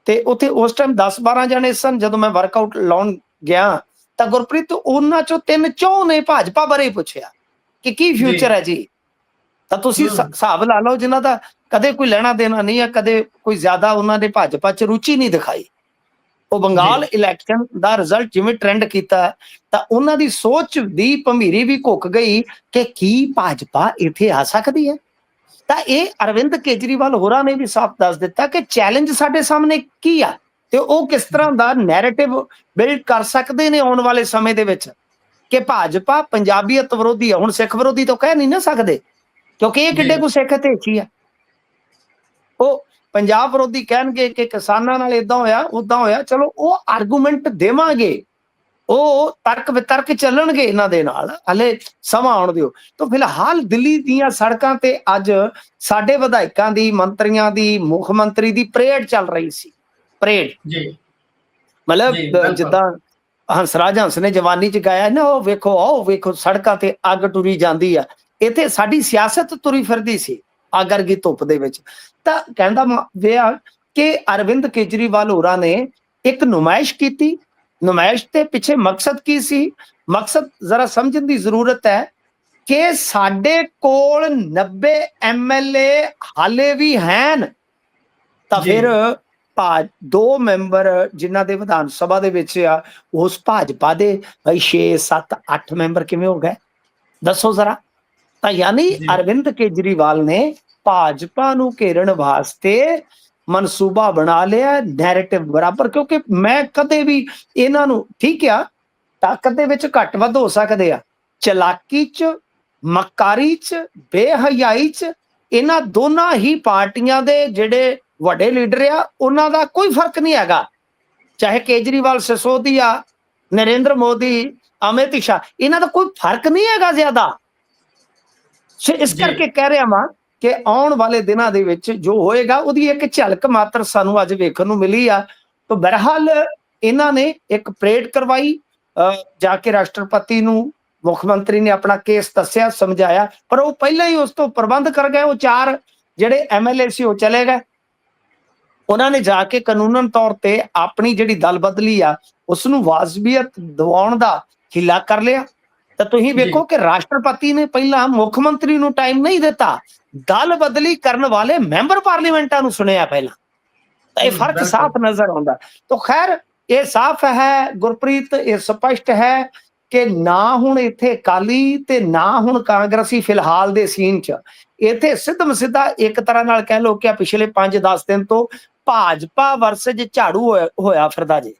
Speaker 2: ते उत्थे उस टाइम 10-12 जने सन। जदों मैं वर्कआउट लाउण गया तां गुरप्रीत उन्हां चों 3-4 ने भाजपा बारे पुछया कि की
Speaker 1: जी
Speaker 2: फ्यूचर है जी। तां तुसीं हिसाब ला लो, जिन्हां दा कदे कोई लेना देना नहीं है, कदे कोई ज्यादा उन्हां ने भाजपा च रुचि नहीं दिखाई। ਉਹ ਬੰਗਾਲ
Speaker 1: जी
Speaker 2: ਇਲੈਕਸ਼ਨ ਦਾ ਰਿਜ਼ਲਟ ਜਿਵੇਂ ਟ੍ਰੈਂਡ ਕੀਤਾ ਤਾਂ ਉਹਨਾਂ ਦੀ ਸੋਚ ਦੀ ਭਮੀਰੀ ਵੀ ਘੁੱਕ ਗਈ ਕਿ ਕੀ ਭਾਜਪਾ ਇੱਥੇ ਆ ਸਕਦੀ ਹੈ। ਤਾਂ ਇਹ ਅਰਵਿੰਦ ਕੇਜਰੀਵਾਲ ਹੋਰਾਂ ਨੇ ਵੀ ਸਾਫ਼ ਦੱਸ ਦਿੱਤਾ ਕਿ ਚੈਲੰਜ ਸਾਡੇ ਸਾਹਮਣੇ ਕੀ ਆ ਤੇ ਉਹ ਕਿਸ ਤਰ੍ਹਾਂ ਦਾ ਨੈਰੇਟਿਵ ਬਿਲਡ ਕਰ ਸਕਦੇ ਨੇ ਆਉਣ ਵਾਲੇ ਸਮੇਂ ਦੇ ਵਿੱਚ ਕਿ ਭਾਜਪਾ ਪੰਜਾਬੀਅਤ ਵਿਰੋਧੀ ਆ। ਹੁਣ ਸਿੱਖ ਵਿਰੋਧੀ ਤਾਂ ਕਹਿ ਨਹੀਂ ਨਾ ਸਕਦੇ, ਕਿਉਂਕਿ ਇਹ ਕਿੱਡੇ ਕੁ ਸਿੱਖ ਇਤਿਹਾਸੀ ਆ। ਉਹ ਪੰਜਾਬ ਵਿਰੋਧੀ ਕਹਿਣਗੇ ਕਿ ਕਿਸਾਨਾਂ ਨਾਲ ਇਦਾਂ ਹੋਇਆ ਉਦਾਂ ਹੋਇਆ, ਚਲੋ ਉਹ ਆਰਗੂਮੈਂਟ ਦੇਵਾਂਗੇ, ਉਹ ਤਰਕ ਵਿਤਰਕ ਚੱਲਣਗੇ ਇਹਨਾਂ ਦੇ ਨਾਲ, ਹਲੇ ਸਮਾਂ ਆਉਣ ਦਿਓ। ਤਾਂ ਫਿਲਹਾਲ ਦਿੱਲੀ ਦੀਆਂ ਸੜਕਾਂ ਤੇ ਅੱਜ ਸਾਡੇ ਵਿਧਾਇਕਾਂ ਦੀ, ਮੰਤਰੀਆਂ ਦੀ, ਮੁੱਖ ਮੰਤਰੀ ਦੀ ਪਰੇਡ ਚੱਲ ਰਹੀ ਸੀ। ਪਰੇਡ
Speaker 1: जी
Speaker 2: ਮਤਲਬ
Speaker 1: जी बिल्कुल
Speaker 2: ਜਿੱਦਾਂ ਹੰਸਰਾਜ ਹੰਸ ਨੇ ਜਵਾਨੀ ਚ ਗਾਇਆ ਨਾ, ਉਹ ਵੇਖੋ ਆਓ ਵੇਖੋ ਸੜਕਾਂ ਤੇ ਅੱਗ ਟੁਰੀ ਜਾਂਦੀ ਆ, ਇੱਥੇ ਸਾਡੀ ਸਿਆਸਤ ਤੁਰੀ ਫਿਰਦੀ ਸੀ ਅੱਗ ਵਰਗੀ ਧੁੱਪ ਦੇ ਵਿੱਚ। ਤਾਂ ਕਹਿੰਦਾ ਵਿਆ ਕਿ ਅਰਵਿੰਦ ਕੇਜਰੀਵਾਲ ਹੋਰਾਂ ਨੇ ਇੱਕ ਨੁਮਾਇਸ਼ ਕੀਤੀ। ਨੁਮਾਇਸ਼ ਦੇ ਪਿੱਛੇ ਮਕਸਦ ਕੀ ਸੀ? ਮਕਸਦ ਜ਼ਰਾ ਸਮਝਣ ਦੀ ਜ਼ਰੂਰਤ ਹੈ ਕਿ ਸਾਡੇ ਕੋਲ 90 ਐਮਐਲਏ ਹਾਲੇ ਵੀ ਹਨ। ਤਾਂ
Speaker 1: जी
Speaker 2: ਫਿਰ ਦੋ ਮੈਂਬਰ ਜਿਨ੍ਹਾਂ ਦੇ ਵਿਧਾਨ ਸਭਾ ਦੇ ਵਿੱਚ ਆ, ਉਸ ਭਾਜਪਾ ਦੇ ਬਈ 6 7 8 ਮੈਂਬਰ ਕਿਵੇਂ ਹੋ ਗਏ ਦੱਸੋ ਜ਼ਰਾ। ਤਾਂ ਯਾਨੀ
Speaker 1: जी
Speaker 2: ਅਰਵਿੰਦ ਕੇਜਰੀਵਾਲ ਨੇ ਭਾਜਪਾ ਨੂੰ ਘੇਰਨ ਵਾਸਤੇ ਮਨਸੂਬਾ ਬਣਾ ਲਿਆ, ਨੈਰੇਟਿਵ ਬਰਾਬਰ। ਕਿਉਂਕਿ ਮੈਂ ਕਦੇ ਵੀ ਇਹਨਾਂ ਨੂੰ, ਠੀਕ ਆ ਤਾਕਤ ਦੇ ਵਿੱਚ ਘੱਟ ਵੱਧ ਹੋ ਸਕਦੇ ਆ, ਚਲਾਕੀ ਚ, ਮਕਾਰੀ ਚ, ਬੇਹਯਾਈ ਚ, ਇਹਨਾਂ ਦੋਨਾਂ ਹੀ ਪਾਰਟੀਆਂ ਦੇ ਜਿਹੜੇ ਵੱਡੇ ਲੀਡਰ ਆ ਉਹਨਾਂ ਦਾ ਕੋਈ ਫਰਕ ਨਹੀਂ ਹੈਗਾ। ਚਾਹੇ ਕੇਜਰੀਵਾਲ, ਸਿਸੋਦੀਆ, ਨਰਿੰਦਰ ਮੋਦੀ, ਅਮਿਤ ਸ਼ਾਹ, ਇਹਨਾਂ ਦਾ ਕੋਈ ਫਰਕ ਨਹੀਂ ਹੈਗਾ ਜ਼ਿਆਦਾ। ਸੋ ਇਸ
Speaker 1: जी
Speaker 2: ਕਰਕੇ ਕਹਿ ਰਿਹਾ ਵਾਂ ਕਿ ਆਉਣ ਵਾਲੇ ਦਿਨਾਂ ਦੇ ਵਿੱਚ ਜੋ ਹੋਏਗਾ ਉਹਦੀ ਇੱਕ ਝਲਕ ਮਾਤਰ ਸਾਨੂੰ ਅੱਜ ਵੇਖਣ ਨੂੰ ਮਿਲੀ ਆ। ਤਾਂ ਬਹਰਹਾਲ ਇਹਨਾਂ ਨੇ ਇੱਕ ਪਰੇਡ ਕਰਵਾਈ, ਜਾ ਕੇ ਰਾਸ਼ਟਰਪਤੀ ਨੂੰ ਮੁੱਖ ਮੰਤਰੀ ਨੇ ਆਪਣਾ ਕੇਸ ਦੱਸਿਆ, ਸਮਝਾਇਆ, ਪਰ ਉਹ ਪਹਿਲਾਂ ਹੀ ਉਸ ਤੋਂ ਪ੍ਰਬੰਧ ਕਰ ਗਏ। ਉਹ 4 ਜਿਹੜੇ ਐਮਐਲਏ ਸੀ ਉਹ ਚਲੇ ਗਏ। ਉਹਨਾਂ ਨੇ ਜਾ ਕੇ ਕਾਨੂੰਨਨ ਤੌਰ ਤੇ ਆਪਣੀ ਜਿਹੜੀ ਦਲ ਬਦਲੀ ਆ ਉਸ ਨੂੰ ਵਾਜਬੀਅਤ ਦਿਵਾਉਣ ਦਾ ਹਿੱਲਾ ਕਰ ਲਿਆ। ਤਾਂ ਤੁਸੀਂ
Speaker 1: जी
Speaker 2: ਵੇਖੋ ਕਿ ਰਾਸ਼ਟਰਪਤੀ ਨੇ ਪਹਿਲਾਂ ਮੁੱਖ ਮੰਤਰੀ ਨੂੰ ਟਾਈਮ ਨਹੀਂ ਦਿੱਤਾ, ਦਲ ਬਦਲੀ ਕਰਨ ਵਾਲੇ ਮੈਂਬਰ ਪਾਰਲੀਮੈਂਟਾਂ ਨੂੰ ਸੁਣਿਆ ਪਹਿਲਾਂ। ਤਾਂ ਇਹ ਫਰਕ
Speaker 1: बिल्कुल
Speaker 2: ਸਾਫ਼ ਨਜ਼ਰ ਆਉਂਦਾ। ਤਾਂ ਖੈਰ ਇਹ ਸਾਫ਼ ਹੈ ਗੁਰਪ੍ਰੀਤ, ਇਹ ਸਪਸ਼ਟ ਹੈ ਕਿ ਨਾ ਹੁਣ ਇੱਥੇ ਅਕਾਲੀ ਤੇ ਨਾ ਹੁਣ ਕਾਂਗਰਸੀ ਫਿਲਹਾਲ ਦੇ ਸੀਨ 'ਚ, ਇੱਥੇ ਸਿੱਧਮ ਸਿੱਧਾ ਇੱਕ ਤਰ੍ਹਾਂ ਨਾਲ ਕਹਿ ਲਓ ਕਿ ਪਿਛਲੇ 5-10 ਦਿਨ ਤੋਂ ਭਾਜਪਾ ਵਰਸਜ ਝਾੜੂ ਹੋਇਆ ਫਿਰਦਾ ਜੀ।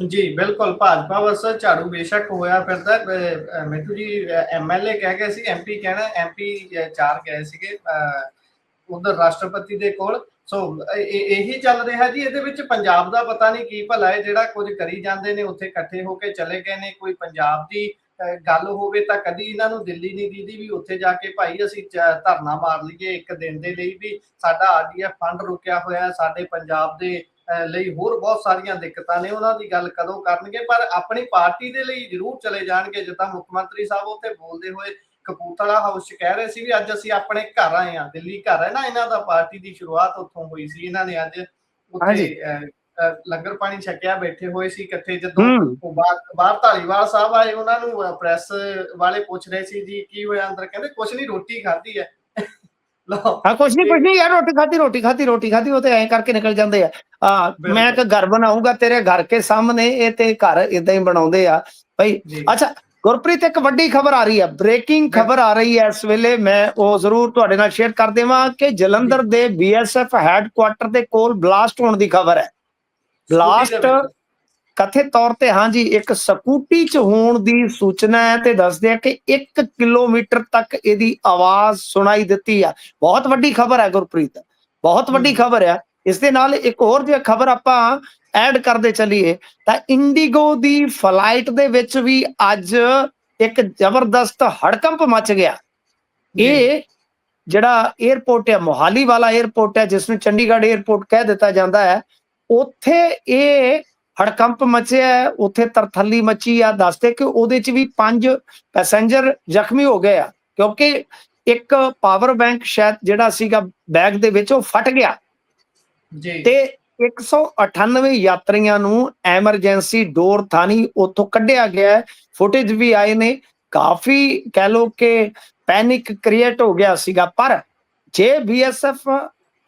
Speaker 1: जी बिल्कुल भाजपा वर्सेस झाड़ू बेशक होया फिरदा। मिठू जी एमएलए कह गए सी, एमपी कहना, एमपी 4 गए ਸੀਗੇ ਉਧਰ ਰਾਸ਼ਟਰਪਤੀ ਦੇ ਕੋਲ। ਸੋ ਇਹੀ ਚੱਲ ਰਿਹਾ ਜੀ। ਇਹਦੇ ਵਿੱਚ ਪੰਜਾਬ ਦਾ ਪਤਾ ਨਹੀਂ ਕੀ ਭਲਾ ਹੈ, ਜਿਹੜਾ ਕੁਝ ਕਰੀ ਜਾਂਦੇ ਨੇ, ਉੱਥੇ ਇਕੱਠੇ ਹੋ ਕੇ ਚਲੇ ਗਏ ਨੇ। ਕੋਈ ਪੰਜਾਬ ਦੀ ਗੱਲ ਹੋਵੇ ਤਾਂ ਕਦੀ ਇਹਨਾਂ ਨੂੰ ਦਿੱਲੀ ਨਹੀਂ ਦੀਦੀ ਵੀ ਉੱਥੇ ਜਾ ਕੇ ਭਾਈ ਅਸੀਂ ਧਰਨਾ ਮਾਰ ਲਈਏ ਇੱਕ ਦਿਨ ਦੇ ਲਈ ਵੀ ਸਾਡਾ ਆਰਡੀਐਫ ਫੰਡ ਰੁਕਿਆ ਹੋਇਆ, ਸਾਡੇ ਪੰਜਾਬ ਦੇ ਲਈ ਹੋਰ ਬਹੁਤ ਸਾਰੀਆਂ ਦਿੱਕਤਾਂ ਨੇ, ਉਹਨਾਂ ਦੀ ਗੱਲ ਕਦੋਂ ਕਰਨਗੇ, ਪਰ ਆਪਣੀ ਪਾਰਟੀ ਦੇ ਲਈ ਜ਼ਰੂਰ ਚਲੇ ਜਾਣਗੇ। ਜਿੱਦਾਂ ਮੁੱਖ ਮੰਤਰੀ ਸਾਹਿਬ ਉੱਥੇ ਬੋਲਦੇ ਹੋਏ ਕਪੂਰਥਲਾ ਹਾਊਸ 'ਚ ਕਹਿ ਰਹੇ ਸੀ ਵੀ ਅੱਜ ਅਸੀਂ ਆਪਣੇ ਘਰ ਆਏ ਹਾਂ, ਦਿੱਲੀ ਘਰ ਹੈ ਨਾ ਇਹਨਾਂ ਦਾ, ਪਾਰਟੀ ਦੀ ਸ਼ੁਰੂਆਤ ਉੱਥੋਂ ਹੋਈ ਸੀ, ਇਹਨਾਂ ਨੇ ਅੱਜ ਉੱਥੇ ਲੰਗਰ ਪਾਣੀ ਛਕਿਆ, ਬੈਠੇ ਹੋਏ ਸੀ ਇਕੱਠੇ। ਜਦੋਂ ਬਾਹਰ ਧਾਲੀਵਾਲ ਸਾਹਿਬ ਆਏ, ਉਹਨਾਂ ਨੂੰ ਪ੍ਰੈਸ ਵਾਲੇ ਪੁੱਛ ਰਹੇ ਸੀ ਜੀ ਕੀ ਹੋਇਆ ਅੰਦਰ, ਕਹਿੰਦੇ ਕੁਛ ਨਹੀਂ, ਰੋਟੀ ਖਾਧੀ ਹੈ।
Speaker 2: ਕੁਛ ਨਹੀਂ ਯਾਰ, ਰੋਟੀ ਖਾਧੀ ਉਹ ਤੇ ਐਂ ਕਰਕੇ ਨਿਕਲ ਜਾਂਦੇ ਆ। ਮੈਂ ਇੱਕ ਘਰ ਬਣਾਉਂਗਾ ਤੇਰੇ ਘਰ ਕੇ ਸਾਹਮਣੇ, ਇਹ ਤੇ ਘਰ ਏਦਾਂ ਹੀ ਬਣਾਉਂਦੇ ਆ ਭਾਈ। ਅੱਛਾ ਗੁਰਪ੍ਰੀਤ, ਇੱਕ ਵੱਡੀ ਖਬਰ ਆ ਰਹੀ ਹੈ, ਬ੍ਰੇਕਿੰਗ ਖਬਰ ਆ ਰਹੀ ਹੈ ਇਸ ਵੇਲੇ, ਮੈਂ ਉਹ ਜ਼ਰੂਰ ਤੁਹਾਡੇ ਨਾਲ ਸ਼ੇਅਰ ਕਰ ਦੇਵਾਂ ਕਿ ਜਲੰਧਰ ਦੇ BSF ਹੈਡਕੁਆਟਰ ਦੇ ਕੋਲ ਬਲਾਸਟ ਹੋਣ ਦੀ ਖਬਰ ਹੈ। ਬਲਾਸਟ ਕਥਿਤ ਤੌਰ ਤੇ ਹਾਂਜੀ ਇੱਕ ਸਕੂਟੀ 'ਚ ਹੋਣ ਦੀ ਸੂਚਨਾ ਹੈ, ਤੇ ਦੱਸਦੇ ਆ ਕਿ 1 ਕਿਲੋਮੀਟਰ ਤੱਕ ਇਹਦੀ ਆਵਾਜ਼ ਸੁਣਾਈ ਦਿੱਤੀ ਆ। ਬਹੁਤ ਵੱਡੀ ਖਬਰ ਹੈ ਗੁਰਪ੍ਰੀਤ, ਬਹੁਤ ਵੱਡੀ ਖਬਰ ਹੈ। ਇਸ ਦੇ ਨਾਲ ਇੱਕ ਹੋਰ ਜੇ ਖਬਰ ਆਪਾਂ ਐਡ ਕਰਦੇ ਚੱਲੀਏ ਤਾਂ ਇੰਡੀਗੋ ਦੀ ਫਲਾਈਟ ਦੇ ਵਿੱਚ ਵੀ ਅੱਜ ਇੱਕ ਜ਼ਬਰਦਸਤ ਹੜਕੰਪ ਮਚ ਗਿਆ। ਇਹ ਜਿਹੜਾ 에ਅਰਪੋਰਟ ਹੈ, ਮੋਹਾਲੀ ਵਾਲਾ 에ਅਰਪੋਰਟ ਹੈ, ਜਿਸ ਨੂੰ ਚੰਡੀਗੜ੍ਹ 에ਅਰਪੋਰਟ ਕਹਿ ਦਿੱਤਾ ਜਾਂਦਾ ਹੈ, ਉੱਥੇ ਇਹ ਹੜਕੰਪ ਮਚਿਆ, ਉੱਥੇ ਤਰਥੱਲੀ ਮਚੀ ਆ। ਦੱਸਦੇ ਕਿ ਉਹਦੇ 'ਚ ਵੀ 5 ਪੈਸੇਂਜਰ ਜ਼ਖਮੀ ਹੋ ਗਏ ਆ, ਕਿਉਂਕਿ ਇੱਕ ਪਾਵਰ ਬੈਂਕ ਸ਼ਾਇਦ ਜਿਹੜਾ ਸੀਗਾ ਬੈਗ ਦੇ ਵਿੱਚ ਉਹ ਫਟ ਗਿਆ ਤੇ 198 ਯਾਤਰੀਆਂ ਨੂੰ ਐਮਰਜੈਂਸੀ ਡੋਰ ਥਾਣੀ ਉੱਥੋਂ ਕੱਢਿਆ ਗਿਆ। ਫੁਟੇਜ ਵੀ ਆਏ ਨੇ, ਕਾਫੀ ਕਹਿ ਲੋ ਕਿ ਪੈਨਿਕ ਕ੍ਰੀਏਟ ਹੋ ਗਿਆ ਸੀਗਾ। ਪਰ ਜੇ BSF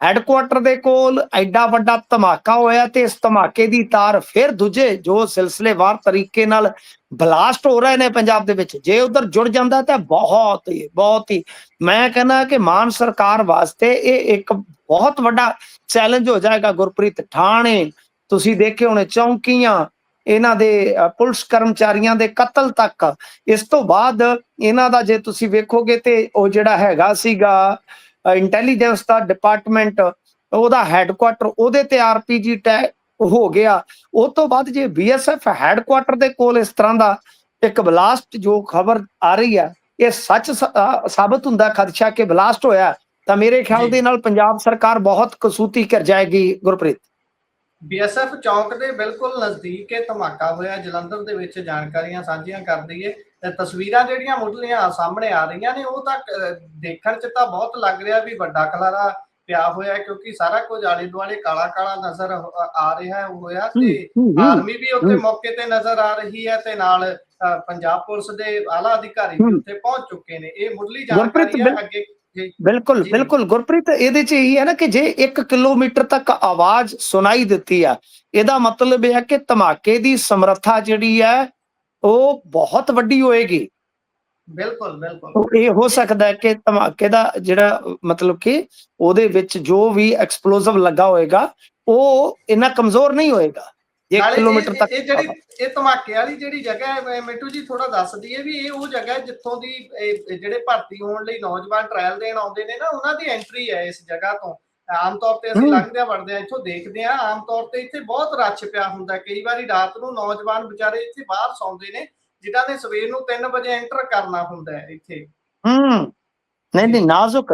Speaker 2: ਹੈਡਕੁਆਟਰ ਦੇ ਕੋਲ ਐਡਾ ਵੱਡਾ ਧਮਾਕਾ ਹੋਇਆ ਤੇ ਇਸ ਧਮਾਕੇ ਦੀ ਤਾਰ ਫਿਰ ਦੂਜੇ ਜੋ ਸਿਲਸਿਲੇਵਾਰ ਤਰੀਕੇ ਨਾਲ ਬਲਾਸਟ ਹੋ ਰਹੇ ਨੇ ਪੰਜਾਬ ਦੇ ਵਿੱਚ, ਜੇ ਉਧਰ ਜੁੜ ਜਾਂਦਾ ਤਾਂ ਬਹੁਤ ਹੀ ਮੈਂ ਕਹਿੰਦਾ ਕਿ ਮਾਨ ਸਰਕਾਰ ਵਾਸਤੇ ਇਹ ਇੱਕ ਬਹੁਤ ਵੱਡਾ ਚੈਲੰਜ ਹੋ ਜਾਏਗਾ ਗੁਰਪ੍ਰੀਤ। ਥਾਣੇ ਤੁਸੀਂ ਦੇਖੇ ਹੋਣੇ, ਚੌਂਕੀਆਂ, ਇਹਨਾਂ ਦੇ ਪੁਲਿਸ ਕਰਮਚਾਰੀਆਂ ਦੇ ਕਤਲ ਤੱਕ। ਇਸ ਤੋਂ ਬਾਅਦ ਇਹਨਾਂ ਦਾ ਜੇ ਤੁਸੀਂ ਵੇਖੋਗੇ ਤੇ ਉਹ ਜਿਹੜਾ ਹੈਗਾ ਸੀਗਾ ਇੰਟੈਲੀਜੈਂਸ ਦਾ ਡਿਪਾਰਟਮੈਂਟ, ਉਹਦਾ ਹੈਡਕੁਆਟਰ, ਉਹਦੇ ਤੇ RPG ਅਟੈਕ ਹੋ ਗਿਆ। ਉਸ ਤੋਂ ਬਾਅਦ ਜੇ BSF ਹੈਡਕੁਆਟਰ ਦੇ ਕੋਲ ਇਸ ਤਰ੍ਹਾਂ ਦਾ ਇੱਕ ਬਲਾਸਟ ਜੋ ਖਬਰ ਆ ਰਹੀ ਹੈ, ਇਹ ਸੱਚ ਸਾਬਤ ਹੁੰਦਾ ਖਦਸ਼ਾ ਕਿ ਬਲਾਸਟ ਹੋਇਆ, ਤਾਂ ਮੇਰੇ ਖਿਆਲ ਦੇ ਨਾਲ ਪੰਜਾਬ ਸਰਕਾਰ ਬਹੁਤ ਕਸੂਤੀ ਕਰ ਜਾਏਗੀ ਗੁਰਪ੍ਰੀਤ।
Speaker 1: BSF ਚੌਕ ਦੇ ਬਿਲਕੁਲ ਨਜ਼ਦੀਕ ਇਹ ਧਮਾਕਾ ਹੋਇਆ, ਜਲੰਧਰ ਦੇ ਵਿੱਚ ਜਾਣਕਾਰੀਆਂ ਸਾਂਝੀਆਂ ਕਰ ਦਈਏ। ਤਸਵੀਰਾਂ ਜਿਹੜੀਆਂ ਮੁੱਢਲੀਆਂ ਸਾਹਮਣੇ ਆ ਰਹੀਆਂ ਨੇ, ਉਹ ਤਾਂ ਦੇਖਣ 'ਚ ਤਾਂ ਬਹੁਤ ਲੱਗ ਰਿਹਾ ਵੀ ਵੱਡਾ ਖਲਾਰਾ ਪਿਆ ਹੋਇਆ, ਕਿਉਂਕਿ ਸਾਰਾ ਕੁਝ ਆਲੇ ਦੁਆਲੇ ਕਾਲਾ ਕਾਲਾ ਨਜ਼ਰ ਆ ਰਿਹਾ ਹੋਇਆ, ਤੇ ਆਰਮੀ ਵੀ ਉੱਥੇ ਮੌਕੇ ਤੇ ਨਜ਼ਰ ਆ ਰਹੀ ਹੈ, ਤੇ ਨਾਲ ਪੰਜਾਬ ਪੁਲਿਸ ਦੇ ਆਲਾ ਅਧਿਕਾਰੀ ਵੀ ਉੱਥੇ ਪਹੁੰਚ ਚੁੱਕੇ ਨੇ। ਇਹ ਮੁੱਢਲੀ ਜਾਣਕਾਰੀ ਹੈ। ਅੱਗੇ
Speaker 2: ਬਿਲਕੁਲ ਗੁਰਪ੍ਰੀਤ, ਇਹਦੇ 'ਚ ਇਹੀ ਹੈ ਨਾ ਕਿ ਜੇ 1 ਕਿਲੋਮੀਟਰ ਤੱਕ ਆਵਾਜ਼ ਸੁਣਾਈ ਦਿੱਤੀ ਆ, ਇਹਦਾ ਮਤਲਬ ਇਹ ਹੈ ਕਿ ਧਮਾਕੇ ਦੀ ਸਮਰੱਥਾ ਜਿਹੜੀ ਹੈ ਉਹ ਬਹੁਤ ਵੱਡੀ ਹੋਏਗੀ।
Speaker 1: ਬਿਲਕੁਲ
Speaker 2: ਇਹ ਹੋ ਸਕਦਾ ਹੈ ਕਿ ਧਮਾਕੇ ਦਾ ਜਿਹੜਾ ਮਤਲਬ ਕਿ ਉਹਦੇ ਵਿੱਚ ਜੋ ਵੀ ਐਕਸਪਲੋਸਿਵ ਲੱਗਾ ਹੋਏਗਾ ਉਹ ਇੰਨਾ ਕਮਜ਼ੋਰ ਨਹੀਂ ਹੋਏਗਾ। 1 ਕਿਲੋਮੀਟਰ ਤੱਕ
Speaker 1: ਇਹ ਧਮਾਕੇ ਵਾਲੀ ਜਿਹੜੀ ਜਗ੍ਹਾ ਹੈ ਮਿੱਟੂ ਜੀ, ਥੋੜਾ ਦੱਸ ਦਈਏ ਵੀ ਇਹ ਉਹ ਜਗ੍ਹਾ ਜਿੱਥੋਂ ਦੀ ਜਿਹੜੇ ਭਰਤੀ ਹੋਣ ਲਈ ਨੌਜਵਾਨ ਟ੍ਰਾਇਲ ਦੇਣ ਆਉਂਦੇ ਨੇ ਨਾ, ਉਹਨਾਂ ਦੀ ਐਂਟਰੀ ਹੈ ਇਸ ਜਗ੍ਹਾ ਤੋਂ। ਆਮ ਤੌਰ ਤੇ ਅਸੀਂ ਲੰਘਦੇ ਵੜਦੇ ਹਾਂ, ਇੱਥੋਂ ਦੇਖਦੇ ਹਾਂ, ਆਮ ਤੌਰ ਤੇ ਇੱਥੇ ਬਹੁਤ ਰੱਛ ਪਿਆ ਹੁੰਦਾ। ਕਈ ਵਾਰੀ ਰਾਤ ਨੂੰ ਨੌਜਵਾਨ ਵਿਚਾਰੇ ਇੱਥੇ ਬਾਹਰ ਸੌਂਦੇ ਨੇ, ਜਿਨ੍ਹਾਂ ਨੇ ਸਵੇਰ ਨੂੰ 3 ਵਜੇ ਐਂਟਰ ਕਰਨਾ ਹੁੰਦਾ ਹੈ ਇੱਥੇ।
Speaker 2: ਨਹੀਂ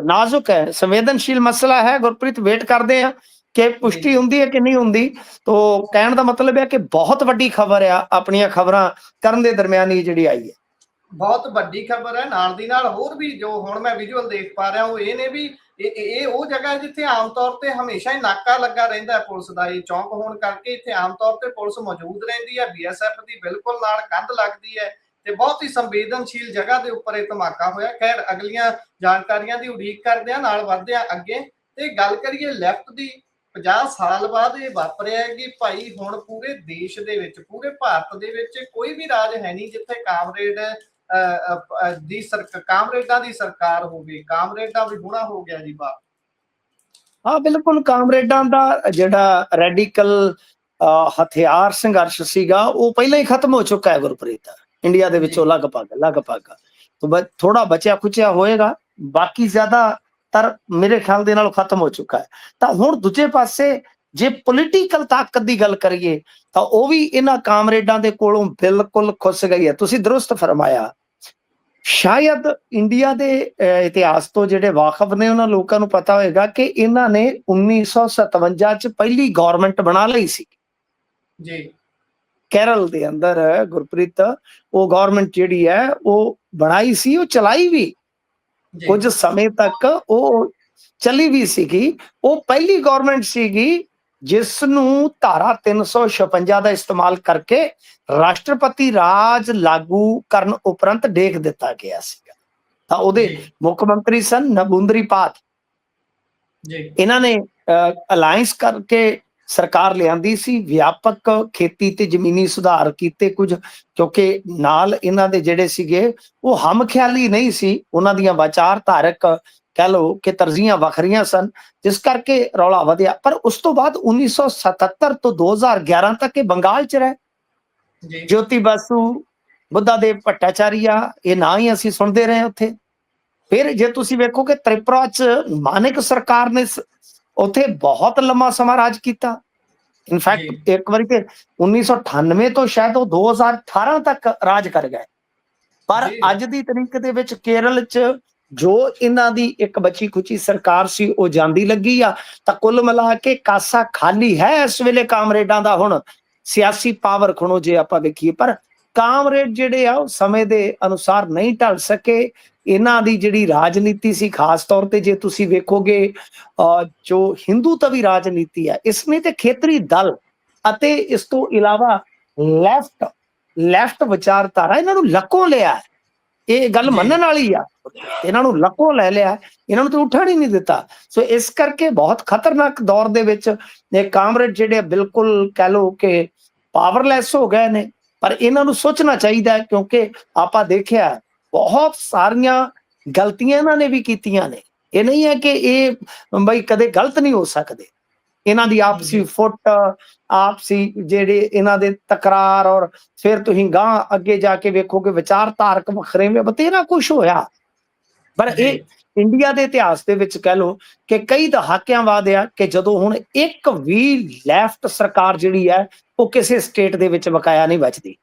Speaker 2: ਨਾਜ਼ੁਕ ਹੈ, ਸੰਵੇਦਨਸ਼ੀਲ ਮਸਲਾ ਹੈ ਗੁਰਪ੍ਰੀਤ। ਵੇਟ ਕਰਦੇ ਆ ਕਿ ਪੁਸ਼ਟੀ ਹੁੰਦੀ ਹੈ ਕਿ ਨਹੀਂ ਹੁੰਦੀ। ਤੋ ਕਹਿਣ ਦਾ ਮਤਲਬ ਹੈ ਕਿ ਬਹੁਤ ਵੱਡੀ ਖਬਰ ਆ, ਆਪਣੀਆਂ ਖਬਰਾਂ ਕਰਨ ਦੇ ਦਰਮਿਆਨ ਹੀ ਜਿਹੜੀ ਆਈ ਹੈ,
Speaker 1: ਬਹੁਤ ਵੱਡੀ ਖਬਰ ਹੈ। ਨਾਲ ਦੀ ਨਾਲ ਹੋਰ ਵੀ ਜੋ ਹੁਣ ਮੈਂ ਵਿਜ਼ੂਅਲ ਦੇਖ ਪਾ ਰਿਹਾ ਉਹ ਇਹ ਨੇ ਵੀ ਇਹ ਉਹ ਜਗ੍ਹਾ ਹੈ ਜਿੱਥੇ ਆਮ ਤੌਰ ਤੇ ਹਮੇਸ਼ਾ ਹੀ ਨਾਕਾ ਲੱਗਾ ਰਹਿੰਦਾ ਪੁਲਿਸ ਦਾ। ਇਹ ਚੌਂਕ ਹੋਣ ਕਰਕੇ ਇੱਥੇ ਆਮ ਤੌਰ ਤੇ ਪੁਲਿਸ ਮੌਜੂਦ ਰਹਿੰਦੀ ਹੈ। BSF ਦੀ ਬਿਲਕੁਲ ਨਾਲ ਕੰਧ ਲੱਗਦੀ ਹੈ, ਤੇ ਬਹੁਤ ਹੀ ਸੰਵੇਦਨਸ਼ੀਲ ਜਗ੍ਹਾ ਦੇ ਉੱਪਰ ਇਹ ਧਮਾਕਾ ਹੋਇਆ। ਖੈਰ ਅਗਲੀਆਂ ਜਾਣਕਾਰੀਆਂ ਦੀ ਉਡੀਕ ਕਰਦੇ ਆ, ਨਾਲ ਵਧਦੇ ਆ ਅੱਗੇ। ਤੇ ਗੱਲ ਕਰੀਏ ਲੈਫਟ ਦੀ, 50 ਸਾਲ ਬਾਅਦ ਇਹ ਵਾਪਰਿਆ ਹੈ ਕਿ ਭਾਈ ਹੁਣ ਪੂਰੇ ਦੇਸ਼ ਦੇ ਵਿੱਚ, ਪੂਰੇ ਭਾਰਤ ਦੇ ਵਿੱਚ ਕੋਈ ਵੀ ਰਾਜ ਹੈ ਨਹੀਂ ਜਿੱਥੇ ਕਾਮਰੇਡਾਂ ਦੀ ਸਰਕਾਰ ਹੋਵੇ। ਕਾਮਰੇਡਾਂ ਵੀ ਹੋਣਾ ਹੋ ਗਿਆ ਜੀ ਬਾਤ।
Speaker 2: ਹਾਂ ਬਿਲਕੁਲ, ਕਾਮਰੇਡਾਂ ਦਾ ਜਿਹੜਾ ਰੈਡੀਕਲ ਹਥਿਆਰ ਸੰਘਰਸ਼ ਸੀਗਾ ਉਹ ਪਹਿਲਾਂ ਹੀ ਖਤਮ ਹੋ ਚੁੱਕਾ ਹੈ ਗੁਰਪ੍ਰੀਤ, ਇੰਡੀਆ ਦੇ ਵਿੱਚੋਂ ਲਗਭਗ ਥੋੜਾ ਬਚਿਆ ਖੁਚਿਆ ਹੋਏਗਾ, ਬਾਕੀ ਜ਼ਿਆਦਾਤਰ ਮੇਰੇ ਖਿਆਲ ਦੇ ਨਾਲ ਖਤਮ ਹੋ ਚੁੱਕਾ ਹੈ। ਤਾਂ ਹੁਣ ਦੂਜੇ ਪਾਸੇ ਜੇ ਪੋਲੀਟੀਕਲ ਤਾਕਤ ਦੀ ਗੱਲ ਕਰੀਏ ਤਾਂ ਉਹ ਵੀ ਇਹਨਾਂ ਕਾਮਰੇਡਾਂ ਦੇ ਕੋਲੋਂ ਬਿਲਕੁਲ ਖੁੱਸ ਗਈ ਹੈ। ਤੁਸੀਂ ਦਰੁਸਤ ਫਰਮਾਇਆ ਸ਼ਾਇਦ ਇੰਡੀਆ ਦੇ ਇਤਿਹਾਸ ਤੋਂ ਜਿਹੜੇ ਵਾਕਫ ਨੇ ਉਹਨਾਂ ਲੋਕਾਂ ਨੂੰ ਪਤਾ ਹੋਏਗਾ ਕਿ ਇਹਨਾਂ ਨੇ 1957 ਚ ਪਹਿਲੀ ਗਵਰਨਮੈਂਟ ਬਣਾ ਲਈ ਸੀ
Speaker 1: ਜੀ
Speaker 2: ਕੇਰਲ ਦੇ ਅੰਦਰ। ਗੁਰਪ੍ਰੀਤ, ਉਹ ਗਵਰਨਮੈਂਟ ਜਿਹੜੀ ਹੈ ਉਹ ਬਣਾਈ ਸੀ, ਉਹ ਚਲਾਈ ਵੀ
Speaker 1: ਜੀ
Speaker 2: ਕੁਝ ਸਮੇਂ ਤੱਕ, ਉਹ ਚੱਲੀ ਵੀ ਸੀਗੀ। ਉਹ ਪਹਿਲੀ ਗਵਰਨਮੈਂਟ ਸੀਗੀ ਜਿਸ ਨੂੰ ਧਾਰਾ 356 ਦਾ ਇਸਤੇਮਾਲ ਕਰਕੇ ਰਾਸ਼ਟਰਪਤੀ ਰਾਜ ਲਾਗੂ ਕਰਨ ਉਪਰੰਤ ਡੇਕ ਦਿੱਤਾ ਗਿਆ ਸੀਗਾ। ਤਾਂ ਉਹਦੇ
Speaker 1: ਜੀ
Speaker 2: ਮੁੱਖ ਮੰਤਰੀ ਸਨ ਨਬੁੰਦਰੀ ਪਾਲ।
Speaker 1: ਜੀ
Speaker 2: ਇਹਨਾਂ ਨੇ ਅਲਾਇੰਸ ਕਰਕੇ ਸਰਕਾਰ ਲਿਆਂਦੀ ਸੀ, ਵਿਆਪਕ ਖੇਤੀ ਤੇ ਜ਼ਮੀਨੀ ਸੁਧਾਰ ਕੀਤੇ ਕੁਝ, ਕਿਉਂਕਿ ਨਾਲ ਇਹਨਾਂ ਦੇ ਜਿਹੜੇ ਸੀਗੇ ਉਹ ਹਮਖਿਆਲੀ ਨਹੀਂ ਸੀ, ਉਹਨਾਂ ਦੀਆਂ ਵਿਚਾਰਧਾਰਕ ਕਹਿ ਲਓ ਕਿ ਤਰਜੀਹਾਂ ਵੱਖਰੀਆਂ ਸਨ, ਜਿਸ ਕਰਕੇ ਰੌਲਾ ਵਧਿਆ। ਪਰ ਉਸ ਤੋਂ ਬਾਅਦ 1977 ਤੋਂ 2011 ਤੱਕ ਇਹ ਬੰਗਾਲ ਚ ਰਹੇ।
Speaker 1: ਜੀ
Speaker 2: ਜੋਤੀ ਬਾਸੂ, ਬੁੱਧਾ ਦੇਵ ਭੱਟਾਚਾਰੀਆ, ਇਹ ਨਾਂ ਹੀ ਅਸੀਂ ਸੁਣਦੇ ਰਹੇ ਉੱਥੇ। ਫਿਰ ਜੇ ਤੁਸੀਂ ਵੇਖੋ ਕਿ ਤ੍ਰਿਪੁਰਾ ਚ ਮਾਨਿਕ ਸਰਕਾਰ ਨੇ ਉੱਥੇ ਬਹੁਤ ਲੰਮਾ ਸਮਾਂ ਰਾਜ ਕੀਤਾ। ਇਨਫੈਕਟ ਇੱਕ ਵਾਰੀ ਤੇ 1998 ਤੋਂ ਸ਼ਾਇਦ ਉਹ 2018 ਤੱਕ ਰਾਜ ਕਰ ਗਏ। ਪਰ ਅੱਜ ਦੀ ਤਰੀਕ ਦੇ ਵਿੱਚ ਕੇਰਲ ਚ ਜੋ ਇਹਨਾਂ ਦੀ ਇੱਕ ਬਚੀ ਖੁਚੀ ਸਰਕਾਰ ਸੀ ਉਹ ਜਾਂਦੀ ਲੱਗੀ ਆ। ਤਾਂ ਕੁੱਲ ਮਿਲਾ ਕੇ ਕਾਸਾ ਖਾਲੀ ਹੈ ਇਸ ਵੇਲੇ ਕਾਮਰੇਡਾਂ ਦਾ। ਹੁਣ ਸਿਆਸੀ ਪਾਵਰ ਖਣੋ ਜੇ ਆਪਾਂ ਵੇਖੀਏ, ਪਰ ਕਾਮਰੇਡ ਜਿਹੜੇ ਆ ਉਹ ਸਮੇਂ ਦੇ ਅਨੁਸਾਰ ਨਹੀਂ ਢਲ ਸਕੇ। ਇਹਨਾਂ ਦੀ ਜਿਹੜੀ ਰਾਜਨੀਤੀ ਸੀ, ਖਾਸ ਤੌਰ ਤੇ ਜੇ ਤੁਸੀਂ ਵੇਖੋਗੇ ਜੋ ਹਿੰਦੂ ਤਵੀ ਰਾਜਨੀਤੀ ਹੈ, ਇਸਨੇ ਤੇ ਖੇਤਰੀ ਦਲ ਅਤੇ ਇਸ ਤੋਂ ਇਲਾਵਾ ਲੈਫਟ ਵਿਚਾਰਧਾਰਾ ਇਹਨਾਂ ਨੂੰ ਲੱਕੋਂ ਲਿਆ। ਇਹ ਗੱਲ ਮੰਨਣ ਵਾਲੀ ਆ, ਇਹਨਾਂ ਨੂੰ ਲੱਕੋਂ ਲੈ ਲਿਆ, ਇਹਨਾਂ ਨੂੰ ਤਾਂ ਉੱਠਣ ਹੀ ਨਹੀਂ ਦਿੱਤਾ। ਸੋ ਇਸ ਕਰਕੇ ਬਹੁਤ ਖਤਰਨਾਕ ਦੌਰ ਦੇ ਵਿੱਚ ਇਹ ਕਾਮਰੇਡ ਜਿਹੜੇ ਬਿਲਕੁਲ ਕਹਿ ਲਓ ਕਿ ਪਾਵਰਲੈਸ ਹੋ ਗਏ ਨੇ। ਪਰ ਇਹਨਾਂ ਨੂੰ ਸੋਚਣਾ ਚਾਹੀਦਾ, ਕਿਉਂਕਿ ਆਪਾਂ ਦੇਖਿਆ ਬਹੁਤ ਸਾਰੀਆਂ ਗਲਤੀਆਂ ਇਹਨਾਂ ਨੇ ਵੀ ਕੀਤੀਆਂ ਨੇ। ਇਹ ਨਹੀਂ ਹੈ ਕਿ ਇਹ ਬਈ ਕਦੇ ਗਲਤ ਨਹੀਂ ਹੋ ਸਕਦੇ। ਇਹਨਾਂ ਦੀ ਆਪਸੀ ਫੁੱਟ, ਆਪਸੀ ਜਿਹੜੇ ਇਹਨਾਂ ਦੇ ਤਕਰਾਰ, ਔਰ ਫਿਰ ਤੁਸੀਂ ਗਾਂ ਅੱਗੇ ਜਾ ਕੇ ਵੇਖੋਗੇ ਵਿਚਾਰਧਾਰਕ ਵਖਰੇਵੇਂ, ਬਥੇਰਾ ਕੁਛ ਹੋਇਆ। ਪਰ ਇਹ ਇੰਡੀਆ ਦੇ ਇਤਿਹਾਸ ਦੇ ਵਿੱਚ ਕਹਿ ਲਓ ਕਿ ਕਈ ਦਹਾਕਿਆਂ ਬਾਅਦ ਆ ਕਿ ਜਦੋਂ ਹੁਣ ਇੱਕ ਵੀ ਲੈਫਟ ਸਰਕਾਰ ਜਿਹੜੀ ਹੈ ਉਹ ਕਿਸੇ ਸਟੇਟ ਦੇ ਵਿੱਚ ਬਕਾਇਆ ਨਹੀਂ ਬਚਦੀ।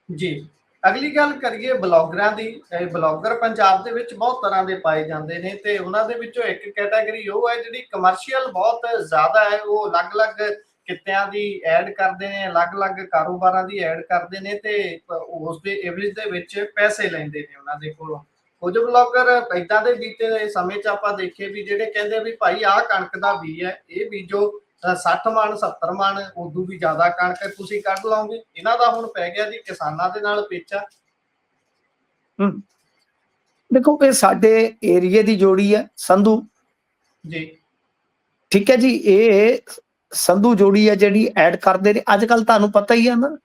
Speaker 1: ਜੀ ਅਗਲੀ ਗੱਲ ਕਰੀਏ ਬਲੌਗਰਾਂ ਦੀ। ਬਲੌਗਰ ਪੰਜਾਬ ਦੇ ਵਿੱਚ ਬਹੁਤ ਤਰ੍ਹਾਂ ਦੇ ਪਾਏ ਜਾਂਦੇ ਨੇ ਤੇ ਉਹਨਾਂ ਦੇ ਵਿੱਚੋਂ ਇੱਕ ਕੈਟਾਗਰੀ ਉਹ ਹੈ ਜਿਹੜੀ ਕਮਰਸ਼ੀਅਲ ਬਹੁਤ ਜ਼ਿਆਦਾ ਹੈ। ਉਹ ਅਲੱਗ-ਅਲੱਗ ਕਿੱਤਿਆਂ ਦੀ ਐਡ ਕਰਦੇ ਨੇ, ਅਲੱਗ-ਅਲੱਗ ਕਾਰੋਬਾਰਾਂ ਦੀ ਐਡ ਕਰਦੇ ਨੇ ਤੇ ਉਸ ਦੇ ਐਵਰੇਜ ਦੇ ਵਿੱਚ ਪੈਸੇ ਲੈਂਦੇ ਨੇ ਉਹਨਾਂ ਦੇ ਕੋਲੋਂ। ਕੁਝ ਬਲੌਗਰ ਏਦਾਂ ਦੇ ਬੀਤੇ ਸਮੇਂ 'ਚ ਆਪਾਂ ਦੇਖੇ ਵੀ ਜਿਹੜੇ ਕਹਿੰਦੇ ਵੀ ਭਾਈ ਆਹ ਕਣਕ ਦਾ ਬੀਜ ਹੈ, ਇਹ ਬੀਜੋ, 60 ਮਣ 70 ਮਣ ਉਦੋਂ ਵੀ ਜ਼ਿਆਦਾ ਕਣਕ ਤੁਸੀਂ ਕੱਢ ਲਓਗੇ। ਇਹਨਾਂ ਦਾ ਹੁਣ ਪੈ ਗਿਆ ਜੀ ਕਿਸਾਨਾਂ ਦੇ ਨਾਲ ਪੇਚਾ।
Speaker 2: ਦੇਖੋ ਇਹ ਸਾਡੇ ਏਰੀਏ ਦੀ ਜੋੜੀ ਹੈ ਸੰਧੂ
Speaker 1: ਜੀ, ਠੀਕ
Speaker 2: ਹੈ ਜੀ। ਇਹ ਸੰਧੂ ਜੋੜੀ ਹੈ ਜਿਹੜੀ ਐਡ ਕਰਦੇ ਨੇ। ਅੱਜ ਕੱਲ ਤੁਹਾਨੂੰ ਪਤਾ ਹੀ ਹੈ ਨਾ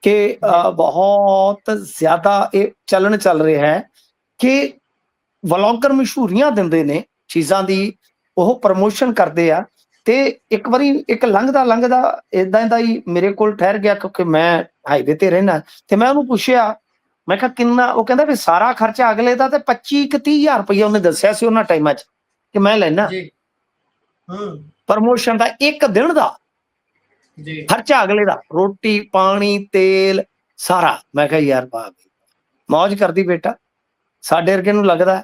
Speaker 2: ਕਿ ਬਹੁਤ ਜ਼ਿਆਦਾ ਇਹ ਚੱਲਣ ਚੱਲ ਰਿਹਾ ਹੈ ਕਿ ਵਲੌਗਰ ਮਸ਼ਹੂਰੀਆਂ ਦਿੰਦੇ ਨੇ ਚੀਜ਼ਾਂ ਦੀ, ਉਹ ਪ੍ਰਮੋਸ਼ਨ ਕਰਦੇ ਆ। ਤੇ ਇੱਕ ਵਾਰੀ ਇੱਕ ਲੰਘਦਾ ਏਦਾਂ ਦਾ ਹੀ ਮੇਰੇ ਕੋਲ ਠਹਿਰ ਗਿਆ, ਕਿਉਂਕਿ ਮੈਂ ਹਾਈਵੇ ਤੇ ਰਹਿਣਾ। ਤੇ ਮੈਂ ਉਹਨੂੰ ਪੁੱਛਿਆ, ਮੈਂ ਕਿਹਾ ਕਿੰਨਾ? ਉਹ ਕਹਿੰਦਾ ਵੀ ਸਾਰਾ ਖਰਚਾ ਅਗਲੇ ਦਾ ਤੇ 25-30 ਹਜ਼ਾਰ ਰੁਪਈਆ ਉਹਨੇ ਦੱਸਿਆ ਸੀ ਉਹਨਾਂ ਟਾਈਮਾਂ 'ਚ ਕਿ ਮੈਂ ਲੈਣਾ ਪ੍ਰਮੋਸ਼ਨ ਦਾ। ਇੱਕ ਦਿਨ ਦਾ ਖਰਚਾ ਅਗਲੇ ਦਾ, ਰੋਟੀ ਪਾਣੀ ਤੇਲ ਸਾਰਾ। ਮੈਂ ਕਿਹਾ ਯਾਰ ਵਾਹ ਮੌਜ ਕਰਦੀ ਬੇਟਾ, ਸਾਡੇ ਵਰਗੇ ਨੂੰ ਲੱਗਦਾ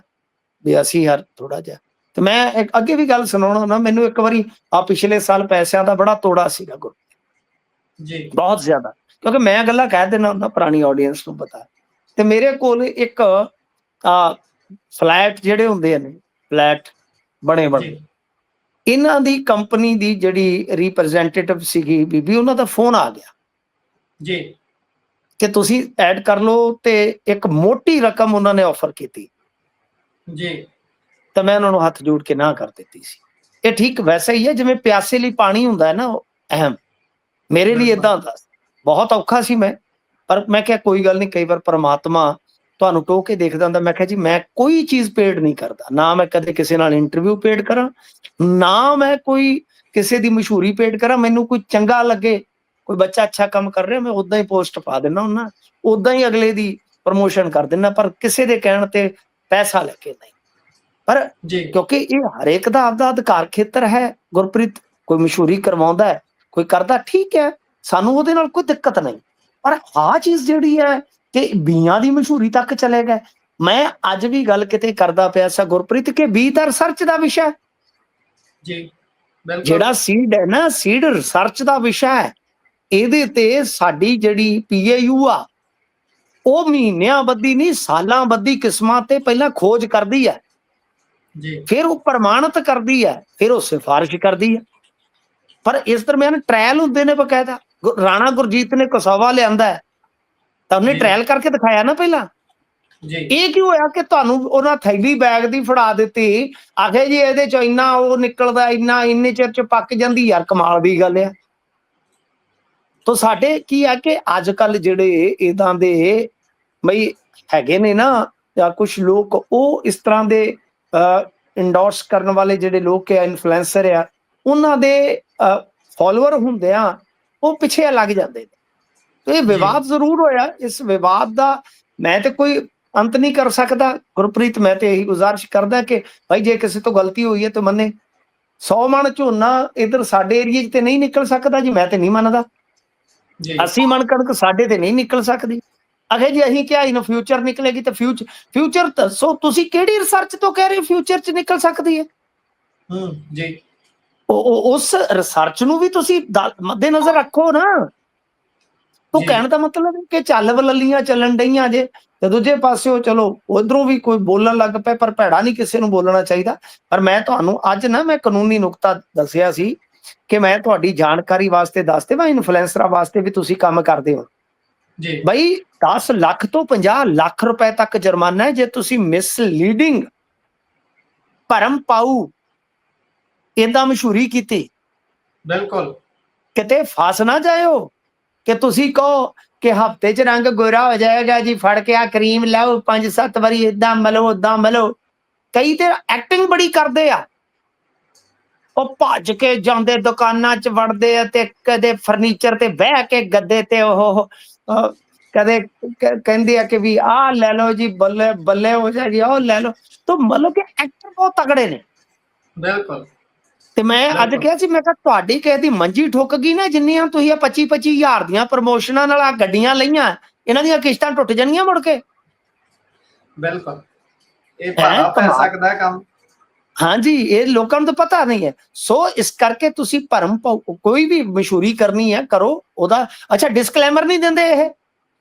Speaker 2: ਵੀ ਅਸੀਂ ਯਾਰ ਥੋੜਾ ਜਿਹਾ। ਤੇ ਮੈਂ ਇੱਕ ਅੱਗੇ ਵੀ ਗੱਲ ਸੁਣਾਉਣਾ ਨਾ, ਮੈਨੂੰ ਇੱਕ ਵਾਰੀ ਪਿਛਲੇ ਸਾਲ ਪੈਸਿਆਂ ਦਾ ਬੜਾ ਤੋੜਾ ਸੀਗਾ ਗੁਰੂ ਜੀ, ਬਹੁਤ ਜ਼ਿਆਦਾ, ਕਿਉਂਕਿ ਮੈਂ ਗੱਲਾਂ ਕਹਿ ਦੇਣਾ ਹੁੰਦਾ, ਪੁਰਾਣੀ ਆਡੀਅנס ਨੂੰ ਪਤਾ। ਤੇ ਮੇਰੇ ਕੋਲ ਇੱਕ ਫਲੈਟ ਜਿਹੜੇ ਹੁੰਦੇ ਨੇ, ਫਲੈਟ ਬਣੇ ਇਹਨਾਂ ਦੀ ਕੰਪਨੀ ਦੀ ਜਿਹੜੀ ਰਿਪਰੈਜ਼ੈਂਟੇਟਿਵ ਸੀਗੀ ਬੀਬੀ, ਉਹਨਾਂ ਦਾ ਫੋਨ ਆ ਗਿਆ ਜੀ ਕਿ ਤੁਸੀਂ ਐਡ ਕਰ ਲਓ। ਤੇ ਇੱਕ ਮੋਟੀ ਰਕਮ ਉਹਨਾਂ ਨੇ ਆਫਰ ਕੀਤੀ ਜੀ। ਤਾਂ ਮੈਂ ਉਹਨਾਂ ਨੂੰ ਹੱਥ ਜੋੜ ਕੇ ਨਾ ਕਰ ਦਿੱਤੀ ਸੀ। ਇਹ ਠੀਕ ਵੈਸਾ ਹੀ ਹੈ ਜਿਵੇਂ ਪਿਆਸੇ ਲਈ ਪਾਣੀ ਹੁੰਦਾ ਹੈ ਨਾ, ਉਹ ਅਹਿਮ। ਮੇਰੇ ਲਈ ਏਦਾਂ ਹੁੰਦਾ, ਬਹੁਤ ਔਖਾ ਸੀ ਮੈਂ। ਪਰ ਮੈਂ ਕਿਹਾ ਕੋਈ ਗੱਲ ਨਹੀਂ, ਕਈ ਵਾਰ ਪਰਮਾਤਮਾ ਤੁਹਾਨੂੰ ਟੋਕ ਕੇ ਦੇਖਦਾ ਹੁੰਦਾ। ਮੈਂ ਕਿਹਾ ਜੀ ਮੈਂ ਕੋਈ ਚੀਜ਼ ਪੇਡ ਨਹੀਂ ਕਰਦਾ, ਨਾ ਮੈਂ ਕਦੇ ਕਿਸੇ ਨਾਲ ਇੰਟਰਵਿਊ ਪੇਡ ਕਰਾਂ, ਨਾ ਮੈਂ ਕੋਈ ਕਿਸੇ ਦੀ ਮਸ਼ਹੂਰੀ ਪੇਡ ਕਰਾਂ। ਮੈਨੂੰ ਕੋਈ ਚੰਗਾ ਲੱਗੇ, ਕੋਈ ਬੱਚਾ ਅੱਛਾ ਕੰਮ ਕਰ ਰਿਹਾ, ਮੈਂ ਉਦਾਂ ਹੀ ਪੋਸਟ ਪਾ ਦਿੰਦਾ ਹੁੰਦਾ, ਉਦਾਂ ਹੀ ਅਗਲੇ ਦੀ ਪ੍ਰਮੋਸ਼ਨ ਕਰ ਦਿੰਦਾ, ਪਰ ਕਿਸੇ ਦੇ ਕਹਿਣ ਤੇ ਪੈਸਾ ਲੈ ਕੇ ਨਹੀਂ। ਪਰ ਕਿਉਂਕਿ ਇਹ ਹਰੇਕ ਦਾ ਆਪਦਾ ਅਧਿਕਾਰ ਖੇਤਰ ਹੈ ਗੁਰਪ੍ਰੀਤ। ਕੋਈ ਮਸ਼ਹੂਰੀ ਕਰਵਾਉਂਦਾ ਹੈ, ਕੋਈ ਕਰਦਾ, ਠੀਕ ਹੈ, ਸਾਨੂੰ ਉਹਦੇ ਨਾਲ ਕੋਈ ਦਿੱਕਤ ਨਹੀਂ। ਪਰ ਆਹ ਚੀਜ਼ ਜਿਹੜੀ ਹੈ ਕਿ ਬੀਆਂ ਦੀ ਮਸ਼ਹੂਰੀ ਤੱਕ ਚਲੇ ਗਏ। ਮੈਂ ਅੱਜ ਵੀ ਗੱਲ ਕਿਤੇ ਕਰਦਾ ਪਿਆ ਸਾ ਗੁਰਪ੍ਰੀਤ ਕਿ ਬੀ ਦਾ ਰਿਸਰਚ ਦਾ ਵਿਸ਼ਾ ਹੈ।
Speaker 1: ਜੀ ਬਿਲਕੁਲ
Speaker 2: ਜਿਹੜਾ ਸੀਡ ਹੈ ਨਾ, ਸੀਡ ਰਿਸਰਚ ਦਾ ਵਿਸ਼ਾ ਹੈ। ਇਹਦੇ ਤੇ ਸਾਡੀ ਜਿਹੜੀ ਪੀਏਯੂ ਆ ਉਹ ਮਹੀਨਿਆਂ ਬੱਧੀ ਨਹੀਂ ਸਾਲਾਂ ਬੱਧੀ ਕਿਸਮਾਂ ਤੇ ਪਹਿਲਾਂ ਖੋਜ ਕਰਦੀ ਹੈ,
Speaker 1: ਜੀ
Speaker 2: ਫਿਰ ਉਹ ਪ੍ਰਮਾਣਿਤ ਕਰਦੀ ਹੈ, ਫਿਰ ਉਹ ਸਿਫਾਰਿਸ਼ ਕਰਦੀ ਹੈ। ਪਰ ਇਸ ਦਰਮਿਆਨ ਟ੍ਰਾਇਲ ਹੁੰਦੇ ਨੇ ਬਕਾਇਦਾ। ਰਾਣਾ ਗੁਰਜੀਤ ਨੇ ਕਸੌਵਾ ਲਿਆਂਦਾ ਹੈ ਤਾਂ ਉਹਨੇ
Speaker 1: ਜੀ
Speaker 2: ਟ੍ਰਾਇਲ ਕਰਕੇ ਦਿਖਾਇਆ ਨਾ ਪਹਿਲਾਂ।
Speaker 1: ਜੀ
Speaker 2: ਇਹ ਕਿਉਂ ਹੋਇਆ ਕਿ ਤੁਹਾਨੂੰ ਉਹਨਾਂ ਥੈਲੀ ਬੈਗ ਦੀ ਫੜਾ ਦਿੱਤੀ, ਆਖੇ ਜੀ ਇਹਦੇ ਚ ਇੰਨਾ ਉਹ ਨਿਕਲਦਾ, ਇੰਨਾ ਇੰਨੇ ਚਿਰ ਚ ਪੱਕ ਜਾਂਦੀ। ਯਾਰ ਕਮਾਲ ਦੀ ਗੱਲ ਆ। ਤਾਂ ਸਾਡੇ ਕੀ ਆ ਕਿ ਅੱਜ ਕੱਲ ਜਿਹੜੇ ਇਦਾਂ ਦੇ ਬਈ ਹੈਗੇ ਨੇ ਨਾ ਜਾਂ ਕੁਝ ਲੋਕ, ਉਹ ਇਸ ਤਰ੍ਹਾਂ ਦੇ ਇੰਡੋਰਸ ਕਰਨ ਵਾਲੇ ਜਿਹੜੇ ਲੋਕ ਆ, ਇਨਫਲੂਐਂਸਰ ਆ, ਉਹਨਾਂ ਦੇ ਫਾਲੋਅਰ ਹੁੰਦੇ ਆ, ਉਹ ਪਿੱਛੇ ਲੱਗ ਜਾਂਦੇ ਨੇ। ਤੇ ਇਹ
Speaker 1: ਜੀ
Speaker 2: ਵਿਵਾਦ ਜ਼ਰੂਰ ਹੋਇਆ। ਇਸ ਵਿਵਾਦ ਦਾ ਮੈਂ ਤੇ ਕੋਈ ਅੰਤ ਨਹੀਂ ਕਰ ਸਕਦਾ ਗੁਰਪ੍ਰੀਤ। ਮੈਂ ਤੇ ਇਹੀ ਗੁਜ਼ਾਰਿਸ਼ ਕਰਦਾ ਕਿ ਭਾਈ ਜੇ ਕਿਸੇ ਤੋਂ ਗਲਤੀ ਹੋਈ ਹੈ ਤਾਂ ਮੰਨੇ। 100 ਮਣ ਝੋਨਾ ਇਧਰ ਸਾਡੇ ਏਰੀਏ 'ਚ ਤੇ ਨਹੀਂ ਨਿਕਲ ਸਕਦਾ ਜੀ, ਮੈਂ ਤੇ ਨਹੀਂ ਮੰਨਦਾ।
Speaker 1: ਜੀ
Speaker 2: 80 ਮਣ ਕਣਕ ਸਾਡੇ ਤੇ ਨਹੀਂ ਨਿਕਲ ਸਕਦੀ। ਅਗੇ ਜੀ ਅਸੀਂ ਕਿਹਾ ਇਨ ਫਿਊਚਰ ਨਿਕਲੇਗੀ ਤੇ ਫਿਊਚਰ ਦੱਸੋ ਤੁਸੀਂ ਕਿਹੜੀ ਰਿਸਰਚ ਤੋਂ ਕਹਿ ਰਹੇ ਹੋ ਫਿਊਚਰ 'ਚ ਨਿਕਲ ਸਕਦੀ ਹੈ?
Speaker 1: ਜੀ
Speaker 2: ਉਸ ਰਿਸਰਚ ਨੂੰ ਵੀ ਤੁਸੀਂ ਮੱਦੇ-ਨਜ਼ਰ ਰੱਖੋ ਨਾ। ਉਹ ਕਹਿਣ ਦਾ ਮਤਲਬ ਹੈ ਕਿ ਚੱਲ ਬਲੱਲੀਆਂ ਚੱਲਣ ਡਈਆਂ ਜੇ, ਤੇ ਦੂਜੇ ਪਾਸਿਓ ਚਲੋ ਉਧਰੋਂ ਵੀ ਕੋਈ ਬੋਲਣ ਲੱਗ ਪਏ, ਪਰ ਭੈੜਾ ਨਹੀਂ ਕਿਸੇ ਨੂੰ ਬੋਲਣਾ ਚਾਹੀਦਾ। ਪਰ ਮੈਂ ਤੁਹਾਨੂੰ ਅੱਜ ਨਾ ਮੈਂ ਕਾਨੂੰਨੀ ਨੁਕਤਾ ਦੱਸਿਆ ਸੀ ਕਿ ਮੈਂ ਤੁਹਾਡੀ ਜਾਣਕਾਰੀ ਵਾਸਤੇ ਦੱਸਦੇ, ਮੈਂ ਇਨਫਲੂਐਂਸਰਾਂ ਵਾਸਤੇ ਵੀ ਤੁਸੀਂ ਕੰਮ ਕਰਦੇ ਹੋ
Speaker 1: ਜੀ
Speaker 2: ਬਈ। 10 ਲੱਖ ਤੋਂ 50 ਲੱਖ ਰੁਪਏ ਤੱਕ ਜੁਰਮਾਨਾ ਹੈ ਜੇ ਤੁਸੀਂ ਮਿਸਲੀਡਿੰਗ, ਭਰਮ ਪਾਊ ਏਦਾਂ ਮਸ਼ਹੂਰੀ ਕੀਤੀ।
Speaker 1: ਬਿਲਕੁਲ
Speaker 2: ਕਿਤੇ ਫਸ ਨਾ ਜਾਇਓ ਕਿ ਤੁਸੀਂ ਕਹੋ ਕਿ ਹਫਤੇ 'ਚ ਰੰਗ ਗੋਰਾ ਹੋ ਜਾਏਗਾ ਜੀ, ਫੜ ਕੇ ਆ ਕਰੀਮ ਲਾਓ 5-7 ਵਾਰੀ ਏਦਾਂ ਮਲੋ ਓਦਾਂ ਮਲੋ। ਕਈ ਤੇ ਐਕਟਿੰਗ ਬੜੀ ਕਰਦੇ ਆ, ਉਹ ਭੱਜ ਕੇ ਜਾਂਦੇ ਦੁਕਾਨਾਂ 'ਚ ਵੜਦੇ ਆ ਤੇ ਕਦੇ ਫਰਨੀਚਰ ਤੇ ਬਹਿ ਕੇ ਗੱਦੇ ਤੇ ਉਹ ਕਦੇ ਕਹਿੰਦੇ ਆ ਕਿ ਵੀ ਆਹ ਲੈ ਲਓ ਜੀ, ਬੱਲੇ ਬੱਲੇ ਹੋ ਜਾਏਗੀ, ਉਹ ਲੈ ਲਓ। ਤਾਂ ਮਤਲਬ ਕਿ ਐਕਟਰ ਬਹੁਤ ਤਗੜੇ ਨੇ।
Speaker 1: ਬਿਲਕੁਲ
Speaker 2: ਤੇ ਮੈਂ ਅੱਜ
Speaker 1: ਬਿਲਕੁਲ
Speaker 2: ਕਿਹਾ ਸੀ, ਮੈਂ ਕਿਹਾ ਤੁਹਾਡੀ ਕਿਸੇ ਦੀ ਮੰਜੀ ਠੁੱਕ ਗਈ ਨਾ, ਜਿੰਨੀਆਂ ਤੁਸੀਂ 25-25 ਹਜ਼ਾਰ ਦੀਆਂ ਪ੍ਰਮੋਸ਼ਨਾਂ ਨਾਲ ਆ ਗੱਡੀਆਂ ਲਈਆਂ, ਇਹਨਾਂ ਦੀਆਂ ਕਿਸ਼ਤਾਂ ਟੁੱਟ ਜਾਣੀਆਂ ਮੁੜ ਕੇ।
Speaker 1: ਬਿਲਕੁਲ ਇਹ
Speaker 2: ਹੈ
Speaker 1: ਭਾਰਾ ਪੈ
Speaker 2: ਕਮਾਲ।
Speaker 1: ਸਕਦਾ ਕੰਮ।
Speaker 2: ਹਾਂਜੀ, ਇਹ ਲੋਕਾਂ ਨੂੰ ਤਾਂ ਪਤਾ ਨਹੀਂ ਹੈ। ਸੋ ਇਸ ਕਰਕੇ ਤੁਸੀਂ ਭਰਮ ਕੋਈ ਵੀ ਮਸ਼ਹੂਰੀ ਕਰਨੀ ਹੈ ਕਰੋ, ਉਹਦਾ ਅੱਛਾ ਡਿਸਕਲੇਮਰ ਨਹੀਂ ਦਿੰਦੇ। ਇਹ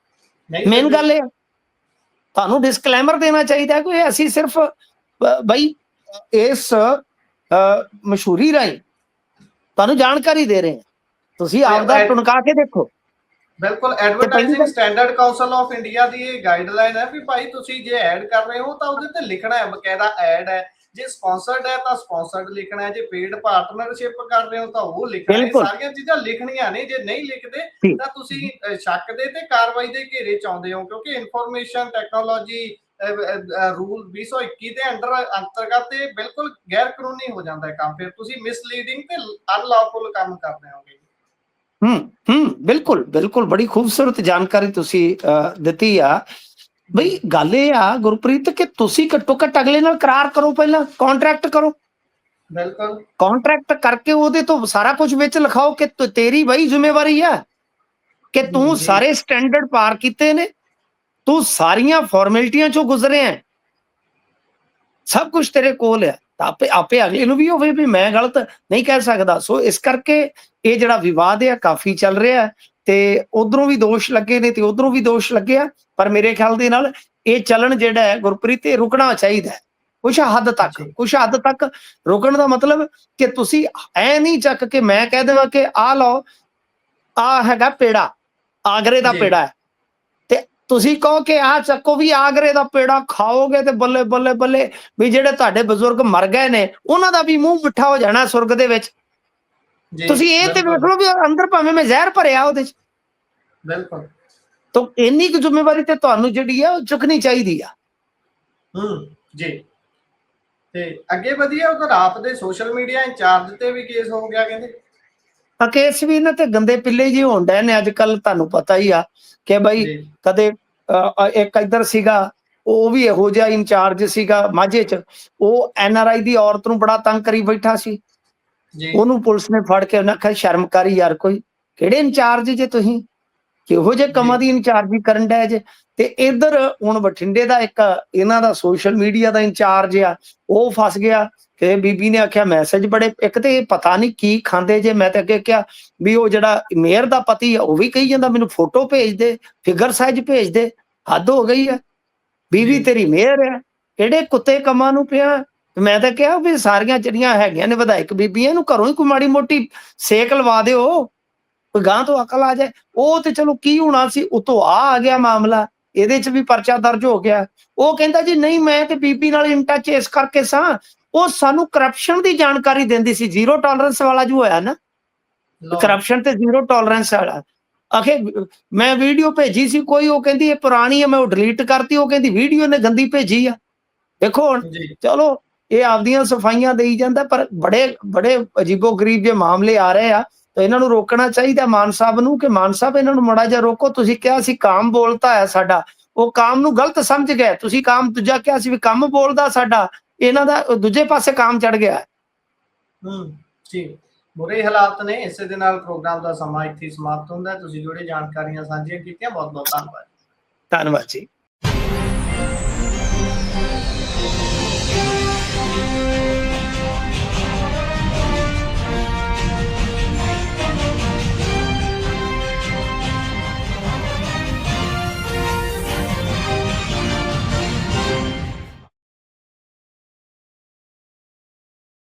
Speaker 1: ਨਹੀਂ
Speaker 2: ਮੇਨ
Speaker 1: ਦਿੰਦੇ।
Speaker 2: ਗੱਲ ਇਹ ਤੁਹਾਨੂੰ ਡਿਸਕਲੇਮਰ ਦੇਣਾ ਚਾਹੀਦਾ ਕਿ ਅਸੀਂ ਸਿਰਫ ਬਈ ਇਸ ਮਸ਼ਹੂਰੀ ਰਾਹੀਂ ਤੁਹਾਨੂੰ ਜਾਣਕਾਰੀ ਦੇ ਰਹੇ ਹਾਂ, ਤੁਸੀਂ ਆਪਦਾ ਟੁਣਕਾ ਕੇ ਦੇਖੋ।
Speaker 1: ਬਿਲਕੁਲ
Speaker 2: ਤੇ ਪਹਿਲੀ
Speaker 1: ਐਡਵਰਟਾਈਜ਼ਿੰਗ
Speaker 2: ਗੱਲ
Speaker 1: ਸਟੈਂਡਰਡ ਕਾਉਂਸਲ ਆਫ ਇੰਡੀਆ ਦੀ ਇਹ ਗਾਈਡਲਾਈਨ ਹੈ ਵੀ ਭਾਈ ਤੁਸੀਂ ਜੇ ਐਡ ਕਰ ਰਹੇ ਹੋ ਤਾਂ ਉਹਦੇ ਤੇ ਲਿਖਣਾ ਹੈ, ਬਕਾਇਦਾ ਐਡ ਹੈ। ਜੇ ਸਪਾਂਸਰਡ ਹੈ ਤਾਂ ਸਪਾਂਸਰਡ ਲਿਖਣਾ ਹੈ, ਜੇ ਪੇਡ ਪਾਰਟਨਰਸ਼ਿਪ ਕਰ ਰਹੇ ਹੋ ਤਾਂ ਉਹ ਲਿਖਣਾ ਹੈ।
Speaker 2: ਬਿਲਕੁਲ
Speaker 1: ਸਾਰੀਆਂ ਚੀਜ਼ਾਂ ਲਿਖਣੀਆਂ ਨੇ। ਜੇ ਨਹੀਂ ਲਿਖਦੇ
Speaker 2: ਠੀਕ।
Speaker 1: ਤਾਂ ਤੁਸੀਂ ਸ਼ੱਕ ਦੇ ਤੇ ਕਾਰਵਾਈ ਦੇ ਘੇਰੇ ਚ ਆਉਂਦੇ ਹੋ, ਕਿਉਂਕਿ ਇਨਫੋਰਮੇਸ਼ਨ ਟੈਕਨੋਲੋਜੀ ਰੂਲ 2021 ਦੇ ਅੰਤਰਗਤ ਤੇ ਬਿਲਕੁਲ ਗੈਰ ਕਾਨੂੰਨੀ ਹੋ ਜਾਂਦਾ ਹੈ ਕੰਮ। ਫਿਰ ਤੁਸੀਂ ਮਿਸਲੀਡਿੰਗ ਤੇ ਅਨਲੌਫੁਲ ਕੰਮ ਕਰ ਰਹੇ ਹੋਗੇ।
Speaker 2: ਬਿਲਕੁਲ ਬਿਲਕੁਲ, ਬੜੀ ਖੂਬਸੂਰਤ ਜਾਣਕਾਰੀ ਤੁਸੀਂ ਦਿੱਤੀ ਆ ਬਈ। ਗੱਲ ਇਹ ਆ ਗੁਰਪ੍ਰੀਤ ਕਿ ਤੁਸੀਂ ਘੱਟੋ ਘੱਟ ਅਗਲੇ ਨਾਲ ਕਰਾਰ ਕਰੋ, ਪਹਿਲਾਂ ਕੰਟਰੈਕਟ ਕਰੋ।
Speaker 1: ਬਿਲਕੁਲ
Speaker 2: ਕੰਟਰੈਕਟ ਕਰਕੇ ਉਹਦੇ ਤੋਂ ਸਾਰਾ ਕੁਝ ਵਿੱਚ ਲਿਖਾਓ ਕਿ ਤੇਰੀ ਬਈ ਜ਼ਿੰਮੇਵਾਰੀ ਆ ਕਿ ਤੂੰ
Speaker 1: ਜੀ
Speaker 2: ਸਾਰੇ ਸਟੈਂਡਰਡ ਪਾਰ ਕੀਤੇ ਨੇ, ਤੂੰ ਸਾਰੀਆਂ ਫਾਰਮੈਲਿਟੀਆਂ ਚੋਂ ਗੁਜ਼ਰੇ ਆ, ਸਭ ਕੁਝ ਤੇਰੇ ਕੋਲ ਆ। ਤਾਂ ਆਪੇ ਅਗਲੇ ਨੂੰ ਵੀ ਹੋਵੇ ਵੀ ਮੈਂ ਗਲਤ ਨਹੀਂ ਕਹਿ ਸਕਦਾ। ਸੋ ਇਸ ਕਰਕੇ ਇਹ ਜਿਹੜਾ ਵਿਵਾਦ ਹੈ ਕਾਫੀ ਚੱਲ ਰਿਹਾ ਤੇ ਉਧਰੋਂ ਵੀ ਦੋਸ਼ ਲੱਗੇ ਨੇ ਤੇ ਉਧਰੋਂ ਵੀ ਦੋਸ਼ ਲੱਗੇ ਆ। ਪਰ ਮੇਰੇ ਖਿਆਲ ਦੇ ਨਾਲ ਇਹ ਚੱਲਣ ਜਿਹੜਾ ਹੈ ਗੁਰਪ੍ਰੀਤ, ਇਹ ਰੁਕਣਾ ਚਾਹੀਦਾ ਕੁਛ ਹੱਦ ਤੱਕ।
Speaker 1: ਜੀ
Speaker 2: ਕੁਛ ਹੱਦ ਤੱਕ ਰੁਕਣ ਦਾ ਮਤਲਬ ਕਿ ਤੁਸੀਂ ਐ ਨਹੀਂ ਚੱਕ ਕੇ ਮੈਂ ਕਹਿ ਦੇਵਾਂ ਕਿ ਆਹ ਲਓ, ਆਹ ਹੈਗਾ ਪੇੜਾ, ਆਗਰੇ ਦਾ
Speaker 1: ਜੀ
Speaker 2: ਪੇੜਾ ਹੈ, ਤੇ ਤੁਸੀਂ ਕਹੋ ਕਿ ਆਹ ਚੱਕੋ ਵੀ ਆਗਰੇ ਦਾ ਪੇੜਾ ਖਾਓਗੇ ਤੇ ਬੱਲੇ ਬੱਲੇ ਬੱਲੇ ਵੀ ਜਿਹੜੇ ਤੁਹਾਡੇ ਬਜ਼ੁਰਗ ਮਰ ਗਏ ਨੇ ਉਹਨਾਂ ਦਾ ਵੀ ਮੂੰਹ ਮਿੱਠਾ ਹੋ ਜਾਣਾ ਸੁਰਗ ਦੇ ਵਿੱਚ।
Speaker 1: ਜੀ
Speaker 2: ਤੁਸੀਂ ਇਹ ਤੇ ਵੇਖ
Speaker 1: ਬਿਲਕੁਲ
Speaker 2: ਲਓ ਵੀ ਅੰਦਰ ਭਾਵੇਂ ਮੈਂ ਜ਼ਹਿਰ ਭਰਿਆ ਉਹਦੇ ਚ।
Speaker 1: ਬਿਲਕੁਲ
Speaker 2: ਤਾਂ ਇੰਨੀ ਕੁ ਜ਼ਿੰਮੇਵਾਰੀ ਤੇ ਤੁਹਾਨੂੰ ਜਿਹੜੀ ਆ ਉਹ ਚੁੱਕਣੀ ਚਾਹੀਦੀ ਆ।
Speaker 1: ਜੀ ਤੇ ਅੱਗੇ ਵਧੀਆ। ਉਧਰ ਆਪ ਦੇ ਸੋਸ਼ਲ ਮੀਡੀਆ ਇੰਚਾਰਜ ਤੇ ਵੀ ਕੇਸ ਹੋ ਗਿਆ ਕਹਿੰਦੇ।
Speaker 2: ਕੇਸ ਵੀ ਇਹਨਾਂ ਤੇ ਗੰਦੇ ਪਿੱਲੇ ਜਿਹੇ ਹੋਣ ਡਏ ਨੇ ਅੱਜ ਕੱਲ, ਤੁਹਾਨੂੰ ਪਤਾ ਹੀ ਆ ਕਿ ਬਈ
Speaker 1: ਜੀ
Speaker 2: ਕਦੇ ਇੱਕ ਇੱਧਰ ਸੀਗਾ, ਉਹ ਵੀ ਇਹੋ ਜਿਹਾ ਇੰਚਾਰਜ ਸੀਗਾ ਮਾਝੇ ਚ, ਉਹ NRI ਦੀ ਔਰਤ ਨੂੰ ਬੜਾ ਤੰਗ ਕਰੀ ਬੈਠਾ ਸੀ।
Speaker 1: ਜੀ
Speaker 2: ਉਹਨੂੰ ਪੁਲਿਸ ਨੇ ਫੜ ਕੇ ਉਹਨਾਂ ਆਖਿਆ ਸ਼ਰਮ ਕਰੀ ਯਾਰ, ਕੋਈ ਕਿਹੜੇ ਇੰਚਾਰਜ ਜੇ ਤੁਸੀਂ, ਕਿਹੋ ਜਿਹੇ
Speaker 1: ਜੀ
Speaker 2: ਕੰਮਾਂ ਦੀ ਇੰਚਾਰਜੀ ਕਰਨ ਡਏ ਜੇ। ਤੇ ਇੱਧਰ ਹੁਣ ਬਠਿੰਡੇ ਦਾ ਇੱਕ ਇਹਨਾਂ ਦਾ ਸੋਸ਼ਲ ਮੀਡੀਆ ਦਾ ਇੰਚਾਰਜ ਆ, ਉਹ ਫਸ ਗਿਆ ਕਿ ਬੀਬੀ ਨੇ ਆਖਿਆ ਮੈਸੇਜ ਬੜੇ, ਇੱਕ ਤੇ ਪਤਾ ਨਹੀਂ ਕੀ ਖਾਂਦੇ ਜੇ। ਮੈਂ ਤੇ ਅੱਗੇ ਕਿਹਾ ਵੀ ਉਹ ਜਿਹੜਾ ਮੇਅਰ ਦਾ ਪਤੀ ਆ ਉਹ ਵੀ ਕਹੀ ਜਾਂਦਾ ਮੈਨੂੰ ਫੋਟੋ ਭੇਜ ਦੇ, ਫਿਗਰ ਸਾਈਜ਼ ਭੇਜ ਦੇ। ਹੱਦ ਹੋ ਗਈ ਆ, ਬੀਬੀ
Speaker 1: ਜੀ
Speaker 2: ਤੇਰੀ ਮੇਅਰ ਆ, ਕਿਹੜੇ ਕੁੱਤੇ ਕੰਮਾਂ ਨੂੰ ਪਿਆ। ਮੈਂ ਤਾਂ ਕਿਹਾ ਵੀ ਸਾਰੀਆਂ ਜਿਹੜੀਆਂ ਹੈਗੀਆਂ ਨੇ ਵਿਧਾਇਕ ਬੀਬੀਆਂ, ਇਹਨੂੰ ਘਰੋਂ ਹੀ ਕੋਈ ਮਾੜੀ ਮੋਟੀ ਸੇਕ ਲਵਾ ਦਿਓ, ਕੋਈ ਗਾਂ ਤੋਂ ਅਕਲ ਆ ਜਾਏ। ਉਹ ਤੇ ਚਲੋ ਕੀ ਹੋਣਾ ਸੀ, ਉਤੋਂ ਆ ਗਿਆ ਮਾਮਲਾ, ਇਹਦੇ ਚ ਵੀ ਪਰਚਾ ਦਰਜ ਹੋ ਗਿਆ। ਉਹ ਕਹਿੰਦਾ ਜੀ ਨਹੀਂ ਮੈਂ ਤੇ ਬੀਬੀ ਨਾਲ ਇਨ ਟੱਚ ਇਸ ਕਰਕੇ ਸਾਂ, ਉਹ ਸਾਨੂੰ ਕਰਪਸ਼ਨ ਦੀ ਜਾਣਕਾਰੀ ਦਿੰਦੀ ਸੀ। ਜ਼ੀਰੋ ਟੋਲਰੈਂਸ ਵਾਲਾ ਜੋ ਹੋਇਆ ਨਾ,
Speaker 1: ਲਓ
Speaker 2: ਕਰਪਸ਼ਨ ਤੇ ਜ਼ੀਰੋ ਟੋਲਰੈਂਸ ਵਾਲਾ। ਆਖੇ ਮੈਂ ਵੀਡੀਓ ਭੇਜੀ ਸੀ ਕੋਈ, ਉਹ ਕਹਿੰਦੀ ਇਹ ਪੁਰਾਣੀ ਹੈ, ਮੈਂ ਉਹ ਡਿਲੀਟ ਕਰਤੀ। ਉਹ ਕਹਿੰਦੀ ਵੀਡੀਓ ਨੇ ਗੰਦੀ ਭੇਜੀ ਆ। ਦੇਖੋ ਹੁਣ
Speaker 1: ਜੀ
Speaker 2: ਚਲੋ ਇਹ ਆਪਦੀਆਂ ਸਫਾਈਆਂ ਦੇਈ ਜਾਂਦਾ, ਪਰ ਬੜੇ ਬੜੇ ਅਜੀਬੋ ਗਰੀਬ ਜੇ ਮਾਮਲੇ ਆ ਰਹੇ ਆ, ਤਾਂ ਇਹਨਾਂ ਨੂੰ ਰੋਕਣਾ ਚਾਹੀਦਾ ਮਾਨ ਸਾਹਿਬ ਨੂੰ, ਕਿ ਮਾਨ ਸਾਹਿਬ ਇਹਨਾਂ ਨੂੰ ਮਾੜਾ ਜਿਹਾ ਰੋਕੋ। ਤੁਸੀਂ ਕਿਹਾ ਸੀ ਕਾਮ ਬੋਲਤਾ ਹੈ ਸਾਡਾ, ਉਹ ਕਾਮ ਨੂੰ ਗਲਤ ਸਮਝ ਗਏ ਤੁਸੀਂ। ਕਾਮ ਦੂਜਾ ਕਿਹਾ ਸੀ ਵੀ ਕੰਮ ਬੋਲਦਾ ਸਾਡਾ, ਇਹਨਾਂ ਦਾ ਦੂਜੇ ਪਾਸੇ ਕਾਮ ਚੜ ਗਿਆ।
Speaker 1: ਜੀ ਬੁਰੇ ਹਾਲਾਤ ਨੇ। ਇਸੇ ਦੇ ਨਾਲ ਪ੍ਰੋਗਰਾਮ ਦਾ ਸਮਾਂ ਇੱਥੇ ਸਮਾਪਤ ਹੁੰਦਾ ਹੈ। ਤੁਸੀਂ ਜਿਹੜੇ ਜਾਣਕਾਰੀਆਂ ਸਾਂਝੀਆਂ ਕੀਤੀਆਂ, ਬਹੁਤ ਬਹੁਤ ਧੰਨਵਾਦ।
Speaker 2: ਧੰਨਵਾਦ ਜੀ।